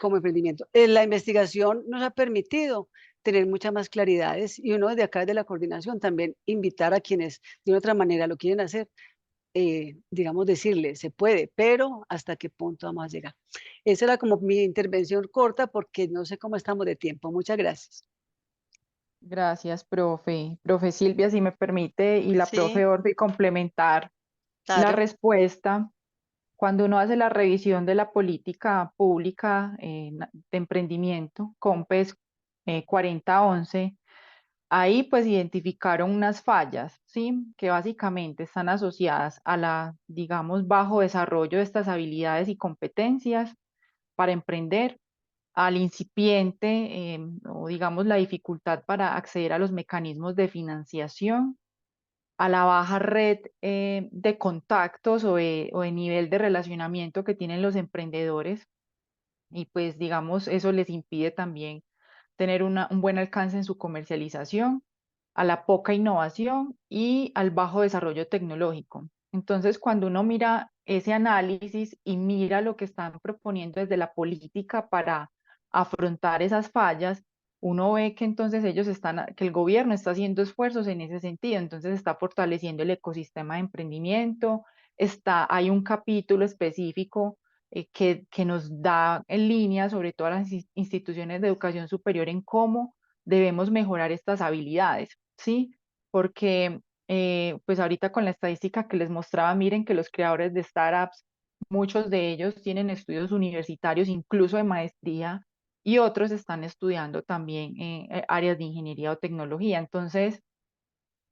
como emprendimiento. La investigación nos ha permitido tener muchas más claridades y uno desde acá, desde la coordinación, también invitar a quienes de una otra manera lo quieren hacer, digamos, decirle, se puede, pero ¿hasta qué punto vamos a llegar? Esa era como mi intervención corta porque no sé cómo estamos de tiempo. Muchas gracias. Gracias, profe. Profe Silvia, si me permite, y la profe Sí, Orbe complementar la claro. respuesta. Cuando uno hace la revisión de la política pública de emprendimiento, COMPES 4011, ahí pues identificaron unas fallas, ¿sí? Que básicamente están asociadas a la, digamos, bajo desarrollo de estas habilidades y competencias para emprender, al incipiente o digamos la dificultad para acceder a los mecanismos de financiación, a la baja red de contactos o de nivel de relacionamiento que tienen los emprendedores y pues digamos eso les impide también tener un buen alcance en su comercialización, a la poca innovación y al bajo desarrollo tecnológico. Entonces, cuando uno mira ese análisis y mira lo que están proponiendo desde la política para afrontar esas fallas, uno ve que entonces que el gobierno está haciendo esfuerzos en ese sentido, entonces está fortaleciendo el ecosistema de emprendimiento, hay un capítulo específico que nos da en línea sobre todas las instituciones de educación superior en cómo debemos mejorar estas habilidades, ¿sí? Porque pues ahorita con la estadística que les mostraba, miren que los creadores de startups, muchos de ellos tienen estudios universitarios, incluso de maestría, y otros están estudiando también en áreas de ingeniería o tecnología. Entonces,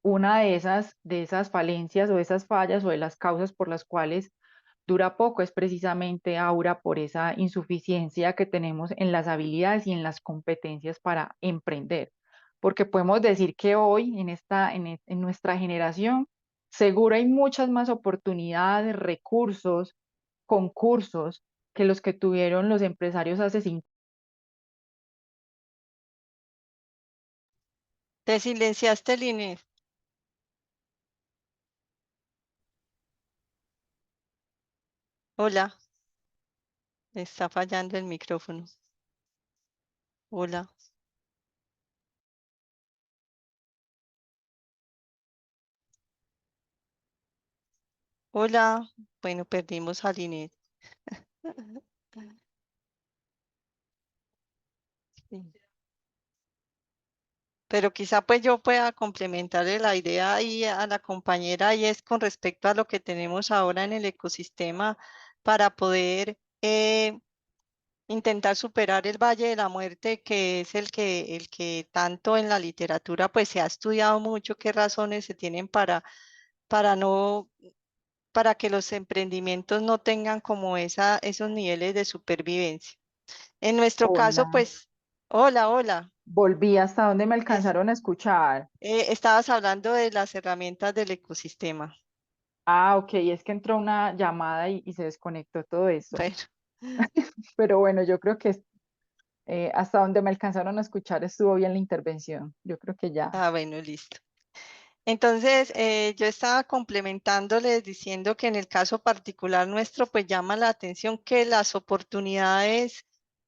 una de esas falencias o de esas fallas o de las causas por las cuales dura poco es precisamente ahora por esa insuficiencia que tenemos en las habilidades y en las competencias para emprender. Porque podemos decir que hoy, en nuestra generación, seguro hay muchas más oportunidades, recursos, concursos que los que tuvieron los empresarios hace 5 Te silenciaste, Linet. Hola, me está fallando el micrófono. Hola. Hola. Bueno, perdimos a Linet. Sí. Pero quizá pues yo pueda complementarle la idea ahí a la compañera y es con respecto a lo que tenemos ahora en el ecosistema para poder intentar superar el Valle de la Muerte, que es el que tanto en la literatura pues se ha estudiado mucho qué razones se tienen para no, para que los emprendimientos no tengan como esos niveles de supervivencia. En nuestro caso, Hola, pues, hola, hola. volví hasta donde me Es, alcanzaron a escuchar. estabas hablando de las herramientas del ecosistema. Ah, ok, es que entró una llamada y se desconectó todo eso. Bueno, Pero bueno, yo creo que hasta donde me alcanzaron a escuchar estuvo bien la intervención. Yo creo que ya. bueno, listo. Entonces, yo estaba complementándoles diciendo que en el caso particular nuestro, pues llama la atención que las oportunidades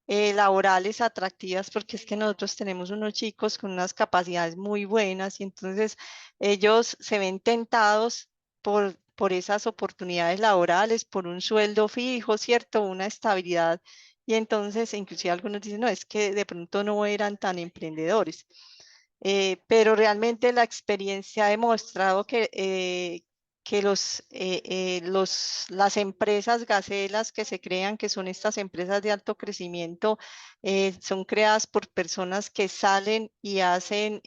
laborales atractivas, porque es que nosotros tenemos unos chicos con unas capacidades muy buenas y entonces ellos se ven tentados por esas oportunidades laborales, por un sueldo fijo, ¿cierto? Una estabilidad. Y entonces, inclusive algunos dicen, no, es que de pronto no eran tan emprendedores. Pero realmente la experiencia ha demostrado que las empresas gacelas que se crean, que son estas empresas de alto crecimiento, son creadas por personas que salen y hacen,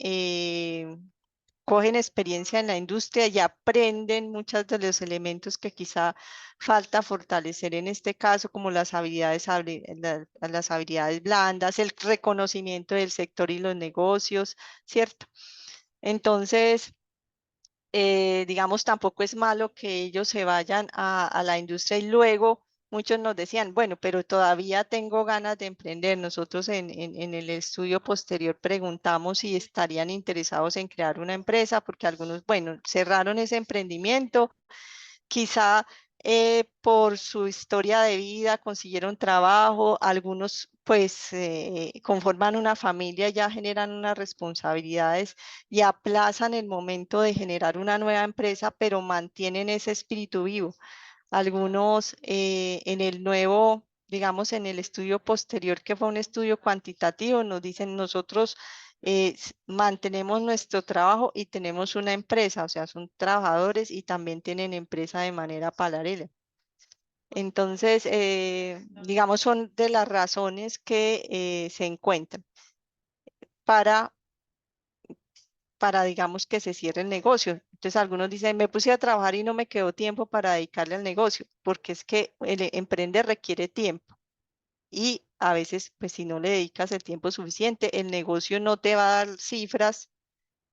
cogen experiencia en la industria y aprenden muchos de los elementos que quizá falta fortalecer en este caso, como las las habilidades blandas, el reconocimiento del sector y los negocios, ¿cierto? Entonces, digamos, tampoco es malo que ellos se vayan a la industria y luego muchos nos decían, bueno, pero todavía tengo ganas de emprender. Nosotros en el estudio posterior preguntamos si estarían interesados en crear una empresa, porque algunos, bueno, cerraron ese emprendimiento, quizá por su historia de vida consiguieron trabajo, algunos pues conforman una familia, ya generan unas responsabilidades y aplazan el momento de generar una nueva empresa, pero mantienen ese espíritu vivo. Algunos en el nuevo, digamos, en el estudio posterior, que fue un estudio cuantitativo, nos dicen nosotros mantenemos nuestro trabajo y tenemos una empresa, o sea, son trabajadores y también tienen empresa de manera paralela. Entonces, digamos, son de las razones que se encuentran para, digamos, que se cierre el negocio. Entonces, algunos dicen, me puse a trabajar y no me quedó tiempo para dedicarle al negocio, porque es que el emprender requiere tiempo. Y a veces, pues si no le dedicas el tiempo suficiente, el negocio no te va a dar cifras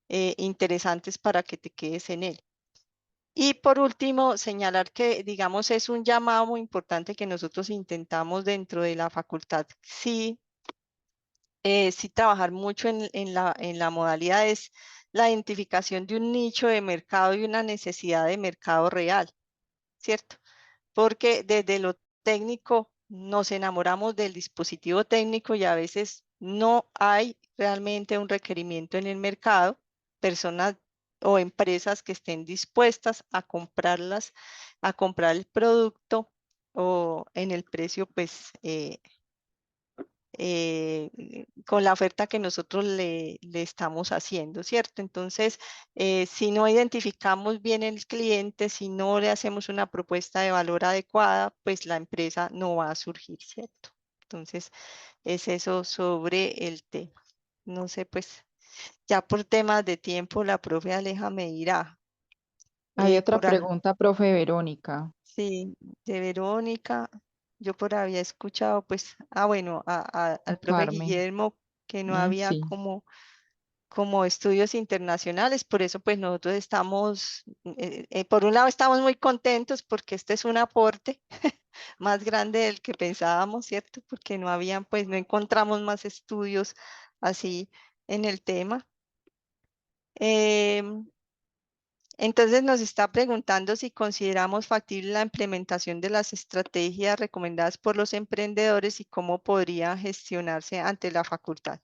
interesantes para que te quedes en él. Y por último, señalar que, digamos, es un llamado muy importante que nosotros intentamos dentro de la facultad. Sí, sí trabajar mucho en la modalidad es la identificación de un nicho de mercado y una necesidad de mercado real, ¿cierto? Porque desde lo técnico nos enamoramos del dispositivo técnico y a veces no hay realmente un requerimiento en el mercado, personas o empresas que estén dispuestas a comprarlas, a comprar el producto o en el precio, pues, con la oferta que nosotros le estamos haciendo, ¿cierto? Entonces, si no identificamos bien el cliente, si no le hacemos una propuesta de valor adecuada, pues la empresa no va a surgir, ¿cierto? Entonces, es eso sobre el tema. No sé, pues, ya por temas de tiempo, la profe Aleja me dirá. Hay otra Por pregunta, profe Verónica. Sí, de Verónica, yo por había escuchado, pues, bueno, al profe Carmen. Guillermo, que no había Sí, como estudios internacionales, por eso pues nosotros estamos, por un lado estamos muy contentos porque este es un aporte más grande del que pensábamos, ¿cierto? Porque no habían, pues no encontramos más estudios así en el tema. Em, entonces nos está preguntando si consideramos factible la implementación de las estrategias recomendadas por los emprendedores y cómo podría gestionarse ante la facultad.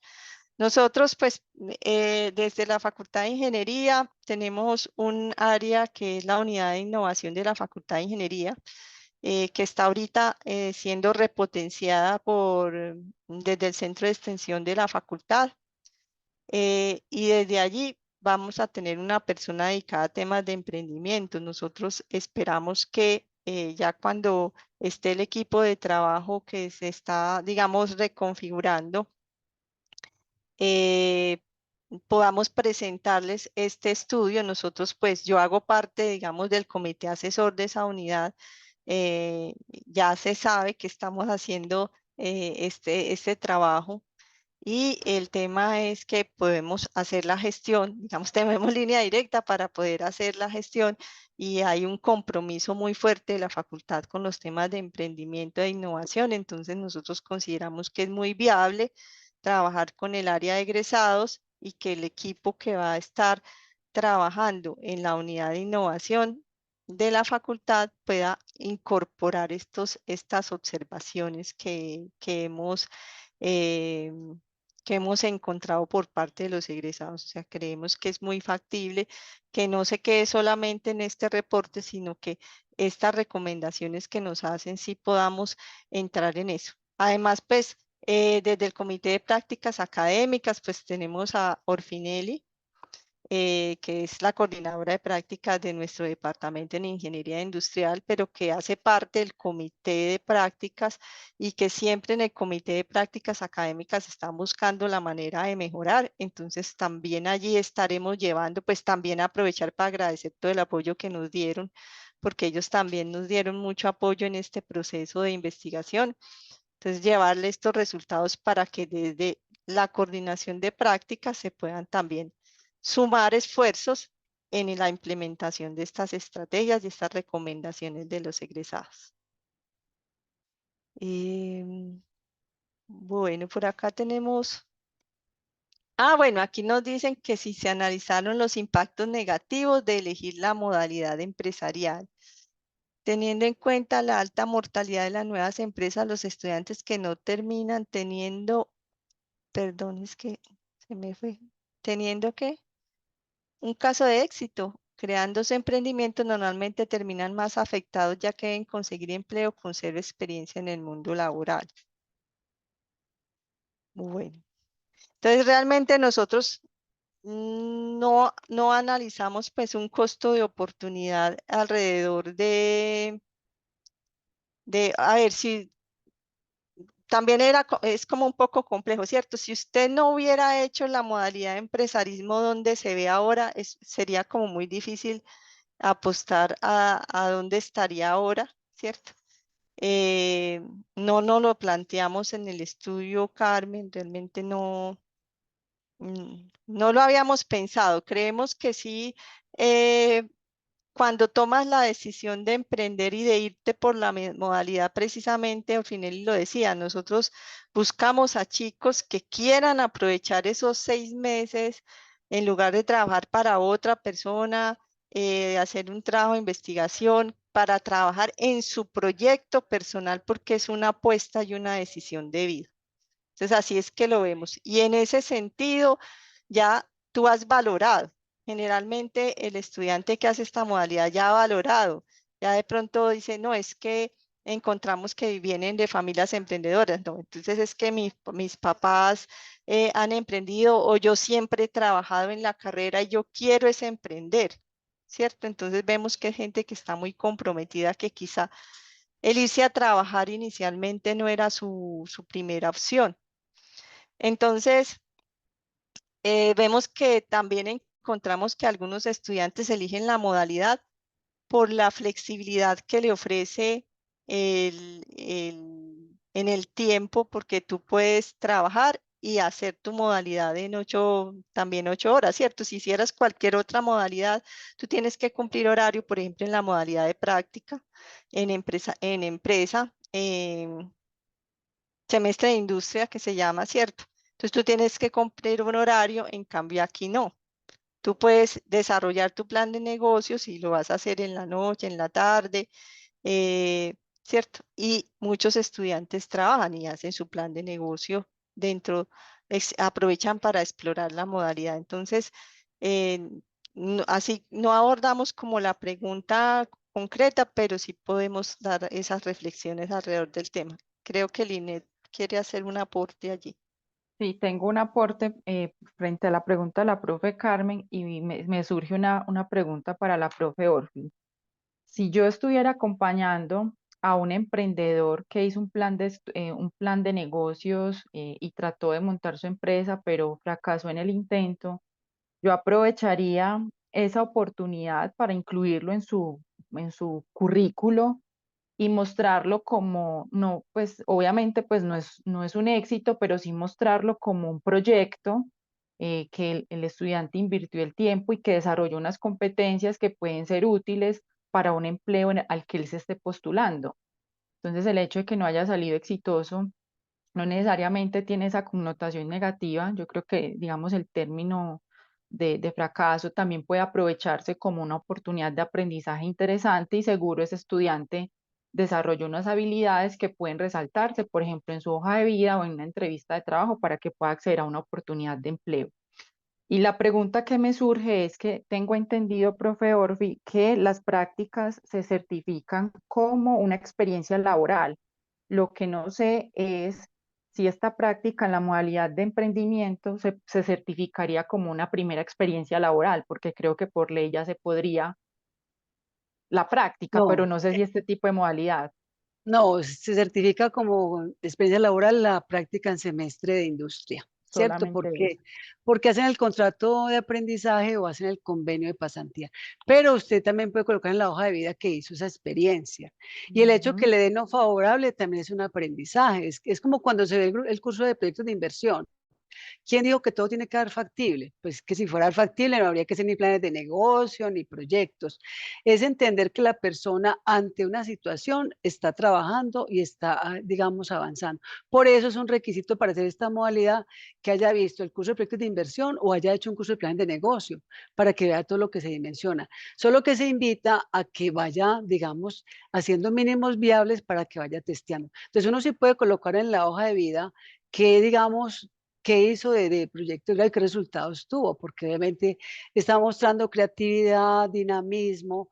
Nosotros, pues, desde la Facultad de Ingeniería tenemos un área que es la unidad de innovación de la Facultad de Ingeniería, que está ahorita siendo repotenciada desde el Centro de Extensión de la Facultad. Y desde allí vamos a tener una persona dedicada a temas de emprendimiento. Nosotros esperamos que ya cuando esté el equipo de trabajo que se está, digamos, reconfigurando, eh, podamos presentarles este estudio. Nosotros, pues, yo hago parte, digamos, del comité asesor de esa unidad. Ya se sabe que estamos haciendo este trabajo y el tema es que podemos hacer la gestión, digamos, tenemos línea directa para poder hacer la gestión y hay un compromiso muy fuerte de la facultad con los temas de emprendimiento e innovación. Entonces nosotros consideramos que es muy viable trabajar con el área de egresados y que el equipo que va a estar trabajando en la unidad de innovación de la facultad pueda incorporar estas observaciones eh, que hemos encontrado por parte de los egresados. O sea, creemos que es muy factible que no se quede solamente en este reporte, sino que estas recomendaciones que nos hacen sí podamos entrar en eso. Además, pues, desde el Comité de Prácticas Académicas, pues tenemos a Orfinelli, que es la coordinadora de prácticas de nuestro departamento en Ingeniería Industrial, pero que hace parte del comité de prácticas y que siempre en el comité de prácticas académicas están buscando la manera de mejorar. Entonces también allí estaremos llevando, pues también aprovechar para agradecer todo el apoyo que nos dieron, porque ellos también nos dieron mucho apoyo en este proceso de investigación. Entonces, llevarle estos resultados para que desde la coordinación de prácticas se puedan también sumar esfuerzos en la implementación de estas estrategias y estas recomendaciones de los egresados. Bueno, por acá tenemos... bueno, aquí nos dicen que si se analizaron los impactos negativos de elegir la modalidad empresarial. Teniendo en cuenta la alta mortalidad de las nuevas empresas, los estudiantes que no terminan teniendo, perdón, es que se me fue, teniendo que un caso de éxito, creando su emprendimiento, normalmente terminan más afectados ya que deben conseguir empleo con cero experiencia en el mundo laboral. Bueno, entonces realmente nosotros no analizamos pues un costo de oportunidad alrededor a ver si también es como un poco complejo, ¿cierto? Si usted no hubiera hecho la modalidad de empresarismo donde se ve ahora, sería como muy difícil apostar a dónde estaría ahora, ¿cierto? No lo planteamos en el estudio, Carmen, realmente no lo habíamos pensado. Creemos que sí, cuando tomas la decisión de emprender y de irte por la modalidad, precisamente, Orfinelli lo decía, nosotros buscamos a chicos que quieran aprovechar esos 6 meses en lugar de trabajar para otra persona, hacer un trabajo de investigación, para trabajar en su proyecto personal, porque es una apuesta y una decisión de vida. Entonces, así es que lo vemos. Y en ese sentido, ya tú has valorado. Generalmente el estudiante que hace esta modalidad ya ha valorado. Ya de pronto dice, no, es que encontramos que vienen de familias emprendedoras. No, entonces es que mis papás han emprendido o yo siempre he trabajado en la carrera y yo quiero es emprender, ¿cierto? Entonces vemos que hay gente que está muy comprometida, que quizá el irse a trabajar inicialmente no era su primera opción. Entonces, vemos que también encontramos que algunos estudiantes eligen la modalidad por la flexibilidad que le ofrece en el tiempo, porque tú puedes trabajar y hacer tu modalidad en también 8 horas, ¿cierto? Si hicieras cualquier otra modalidad, tú tienes que cumplir horario, por ejemplo, en la modalidad de práctica, en empresa, semestre de industria que se llama, ¿cierto? Entonces tú tienes que cumplir un horario, en cambio aquí no. Tú puedes desarrollar tu plan de negocios y lo vas a hacer en la noche, en la tarde, ¿cierto? Y muchos estudiantes trabajan y hacen su plan de negocio dentro, aprovechan para explorar la modalidad. Entonces, así no abordamos como la pregunta concreta, pero sí podemos dar esas reflexiones alrededor del tema. Creo que Linet quiere hacer un aporte allí. Sí, tengo un aporte frente a la pregunta de la profe Carmen y me surge una pregunta para la profe Orfi. Si yo estuviera acompañando a un emprendedor que hizo un plan de negocios y trató de montar su empresa, pero fracasó en el intento, yo aprovecharía esa oportunidad para incluirlo en su currículo y mostrarlo como, no, pues obviamente pues no es un éxito, pero sí mostrarlo como un proyecto que el estudiante invirtió el tiempo y que desarrolló unas competencias que pueden ser útiles para un empleo al que él se esté postulando. Entonces el hecho de que no haya salido exitoso no necesariamente tiene esa connotación negativa. Yo creo que, digamos, el término de fracaso, también puede aprovecharse como una oportunidad de aprendizaje interesante y seguro ese estudiante desarrolla unas habilidades que pueden resaltarse, por ejemplo, en su hoja de vida o en una entrevista de trabajo para que pueda acceder a una oportunidad de empleo. Y la pregunta que me surge es que tengo entendido, profe Orfi, que las prácticas se certifican como una experiencia laboral. Lo que no sé es si esta práctica en la modalidad de emprendimiento se certificaría como una primera experiencia laboral, porque creo que por ley ya se podría la práctica, pero No, no sé si este tipo de modalidad. no, se certifica como experiencia laboral la práctica en semestre de industria, ¿cierto? Solamente eso. Porque hacen el contrato de aprendizaje o hacen el convenio de pasantía. Pero usted también puede colocar en la hoja de vida que hizo esa experiencia. Y el hecho que Ujú. le den no favorable también es un aprendizaje. Es como cuando se ve el curso de proyectos de inversión. ¿Quién dijo que todo tiene que ser factible? Pues que si fuera factible no habría que hacer ni planes de negocio ni proyectos. Es entender que la persona ante una situación está trabajando y está, digamos, avanzando. Por eso es un requisito para hacer esta modalidad que haya visto el curso de proyectos de inversión o haya hecho un curso de planes de negocio para que vea todo lo que se dimensiona. Solo que se invita a que vaya, digamos, haciendo mínimos viables para que vaya testeando. Entonces uno sí puede colocar en la hoja de vida que, digamos, qué hizo de proyecto y qué resultados tuvo, porque obviamente está mostrando creatividad, dinamismo,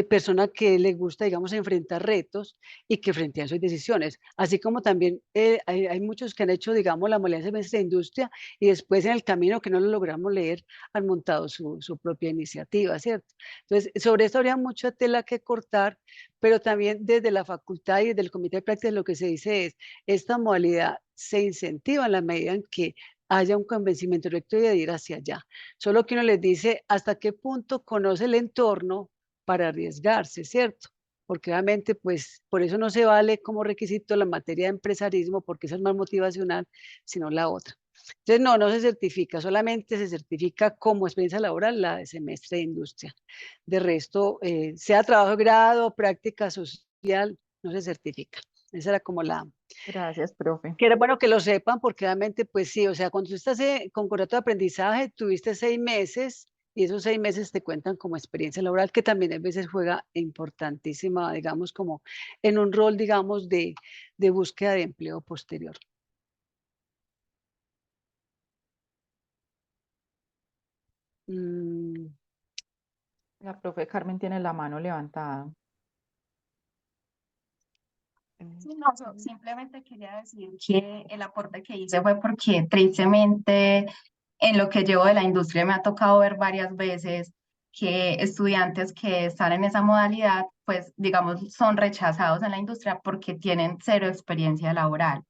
persona que le gusta, digamos, enfrentar retos y que frente a sus decisiones. Así como también hay muchos que han hecho, digamos, la modalidad de semestre de industria y después en el camino que no lo logramos leer, han montado su propia iniciativa, ¿cierto? Entonces, sobre esto habría mucha tela que cortar, pero también desde la facultad y desde el comité de prácticas lo que se dice es, esta modalidad se incentiva en la medida en que haya un convencimiento recto y de ir hacia allá. Solo que uno les dice hasta qué punto conoce el entorno para arriesgarse, ¿cierto? Porque obviamente, pues, por eso no se vale como requisito la materia de empresarismo, porque esa es más motivacional, sino la otra. Entonces, no se certifica, solamente se certifica como experiencia laboral la de semestre de industria. De resto, sea trabajo de grado, práctica social, no se certifica. Esa era como Gracias, profe. que era bueno que lo sepan, porque realmente, pues sí, o sea, cuando tú estás con contrato de aprendizaje, tuviste 6 meses y esos 6 meses te cuentan como experiencia laboral, que también a veces juega importantísima, digamos, como en un rol, digamos, de búsqueda de empleo posterior. Mm, La profe Carmen tiene la mano levantada. Sí, no, simplemente quería decir que el aporte que hice fue porque tristemente en lo que llevo de la industria me ha tocado ver varias veces que estudiantes que están en esa modalidad, pues digamos, son rechazados en la industria porque tienen cero experiencia laboral.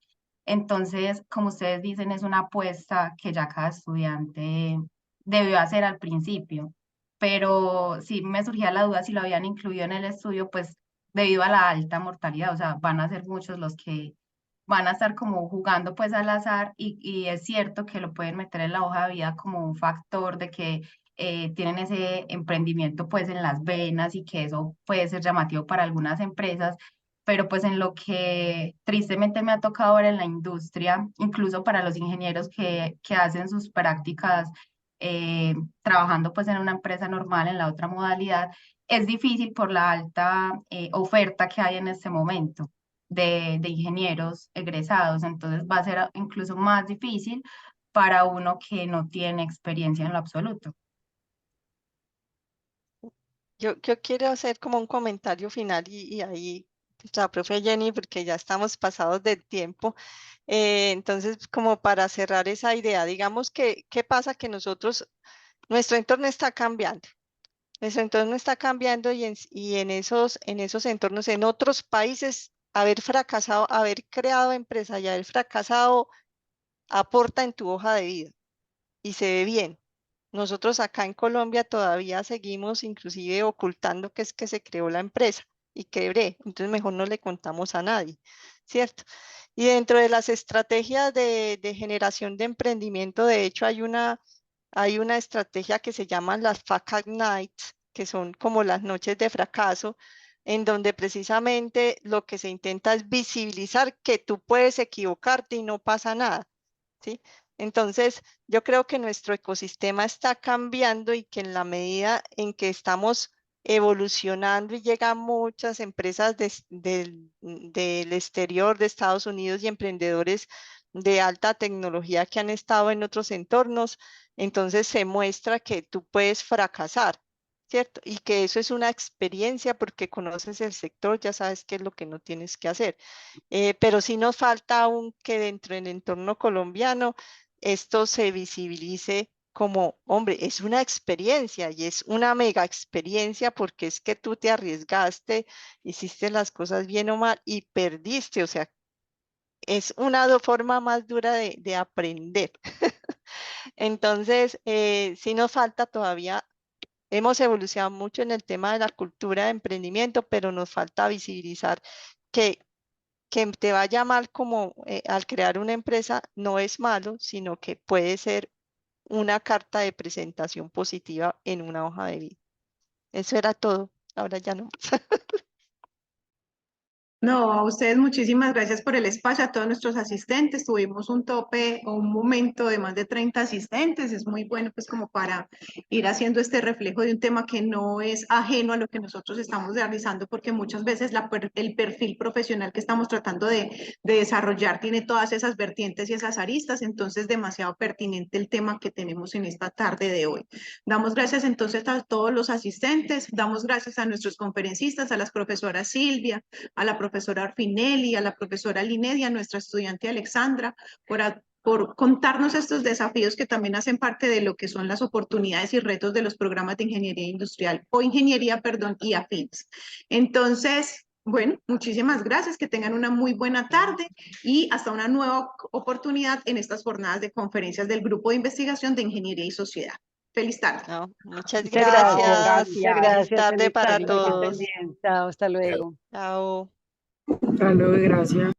Entonces, como ustedes dicen, es una apuesta que ya cada estudiante debió hacer al principio. Pero si me surgía la duda si lo habían incluido en el estudio, pues debido a la alta mortalidad, o sea, van a ser muchos los que van a estar como jugando pues al azar y es cierto que lo pueden meter en la hoja de vida como un factor de que tienen ese emprendimiento pues en las venas y que eso puede ser llamativo para algunas empresas, pero pues en lo que tristemente me ha tocado ver en la industria, incluso para los ingenieros que hacen sus prácticas eh, trabajando pues en una empresa normal, en la otra modalidad, es difícil por la alta oferta que hay en este momento de ingenieros egresados, entonces va a ser incluso más difícil para uno que no tiene experiencia en lo absoluto. Yo quiero hacer como un comentario final y ahí, la profe Jenny, porque ya estamos pasados del tiempo. Entonces, como para cerrar esa idea, digamos que, ¿qué pasa? Que nosotros, nuestro entorno está cambiando. Nuestro entorno está cambiando y en esos entornos, en otros países, haber fracasado, haber creado empresa y haber fracasado aporta en tu hoja de vida y se ve bien. Nosotros acá en Colombia todavía seguimos inclusive ocultando que es que se creó la empresa y quebré, entonces mejor no le contamos a nadie, ¿cierto? Y dentro de las estrategias de generación de emprendimiento, de hecho hay una estrategia que se llama las Fuck Nights, que son como las noches de fracaso, en donde precisamente lo que se intenta es visibilizar que tú puedes equivocarte y no pasa nada, ¿sí? Entonces, yo creo que nuestro ecosistema está cambiando y que en la medida en que estamos evolucionando y llegan muchas empresas del exterior, de Estados Unidos y emprendedores de alta tecnología que han estado en otros entornos, entonces se muestra que tú puedes fracasar, ¿cierto? Y que eso es una experiencia porque conoces el sector, ya sabes qué es lo que no tienes que hacer. Pero sí nos falta aún que dentro del entorno colombiano esto se visibilice como, hombre, es una experiencia y es una mega experiencia porque es que tú te arriesgaste, hiciste las cosas bien o mal y perdiste, o sea, es una forma más dura de aprender. Entonces, sí nos falta todavía, hemos evolucionado mucho en el tema de la cultura de emprendimiento, pero nos falta visibilizar que te vaya mal como al crear una empresa no es malo, sino que puede ser una carta de presentación positiva en una hoja de vida. Eso era todo. Ahora ya no. No, a ustedes muchísimas gracias por el espacio, a todos nuestros asistentes. Tuvimos un tope o un momento de más de 30 asistentes. Es muy bueno pues como para ir haciendo este reflejo de un tema que no es ajeno a lo que nosotros estamos realizando, porque muchas veces el perfil profesional que estamos tratando de desarrollar tiene todas esas vertientes y esas aristas, entonces demasiado pertinente el tema que tenemos en esta tarde de hoy. Damos gracias entonces a todos los asistentes, damos gracias a nuestros conferencistas, a las profesoras Silvia, a la profesora Orfinelli, a la profesora Linedia, a nuestra estudiante Alexandra, por contarnos estos desafíos que también hacen parte de lo que son las oportunidades y retos de los programas de ingeniería industrial o ingeniería, perdón, y afines. Entonces, bueno, muchísimas gracias, que tengan una muy buena tarde y hasta una nueva oportunidad en estas jornadas de conferencias del Grupo de Investigación de Ingeniería y Sociedad. Feliz tarde. No, muchas Muchas gracias. gracias. Muchas Gracias. Feliz gracias. tarde Feliz para tarde. Que estén todos. bien. Chao, hasta luego. Chao. Hasta luego, gracias.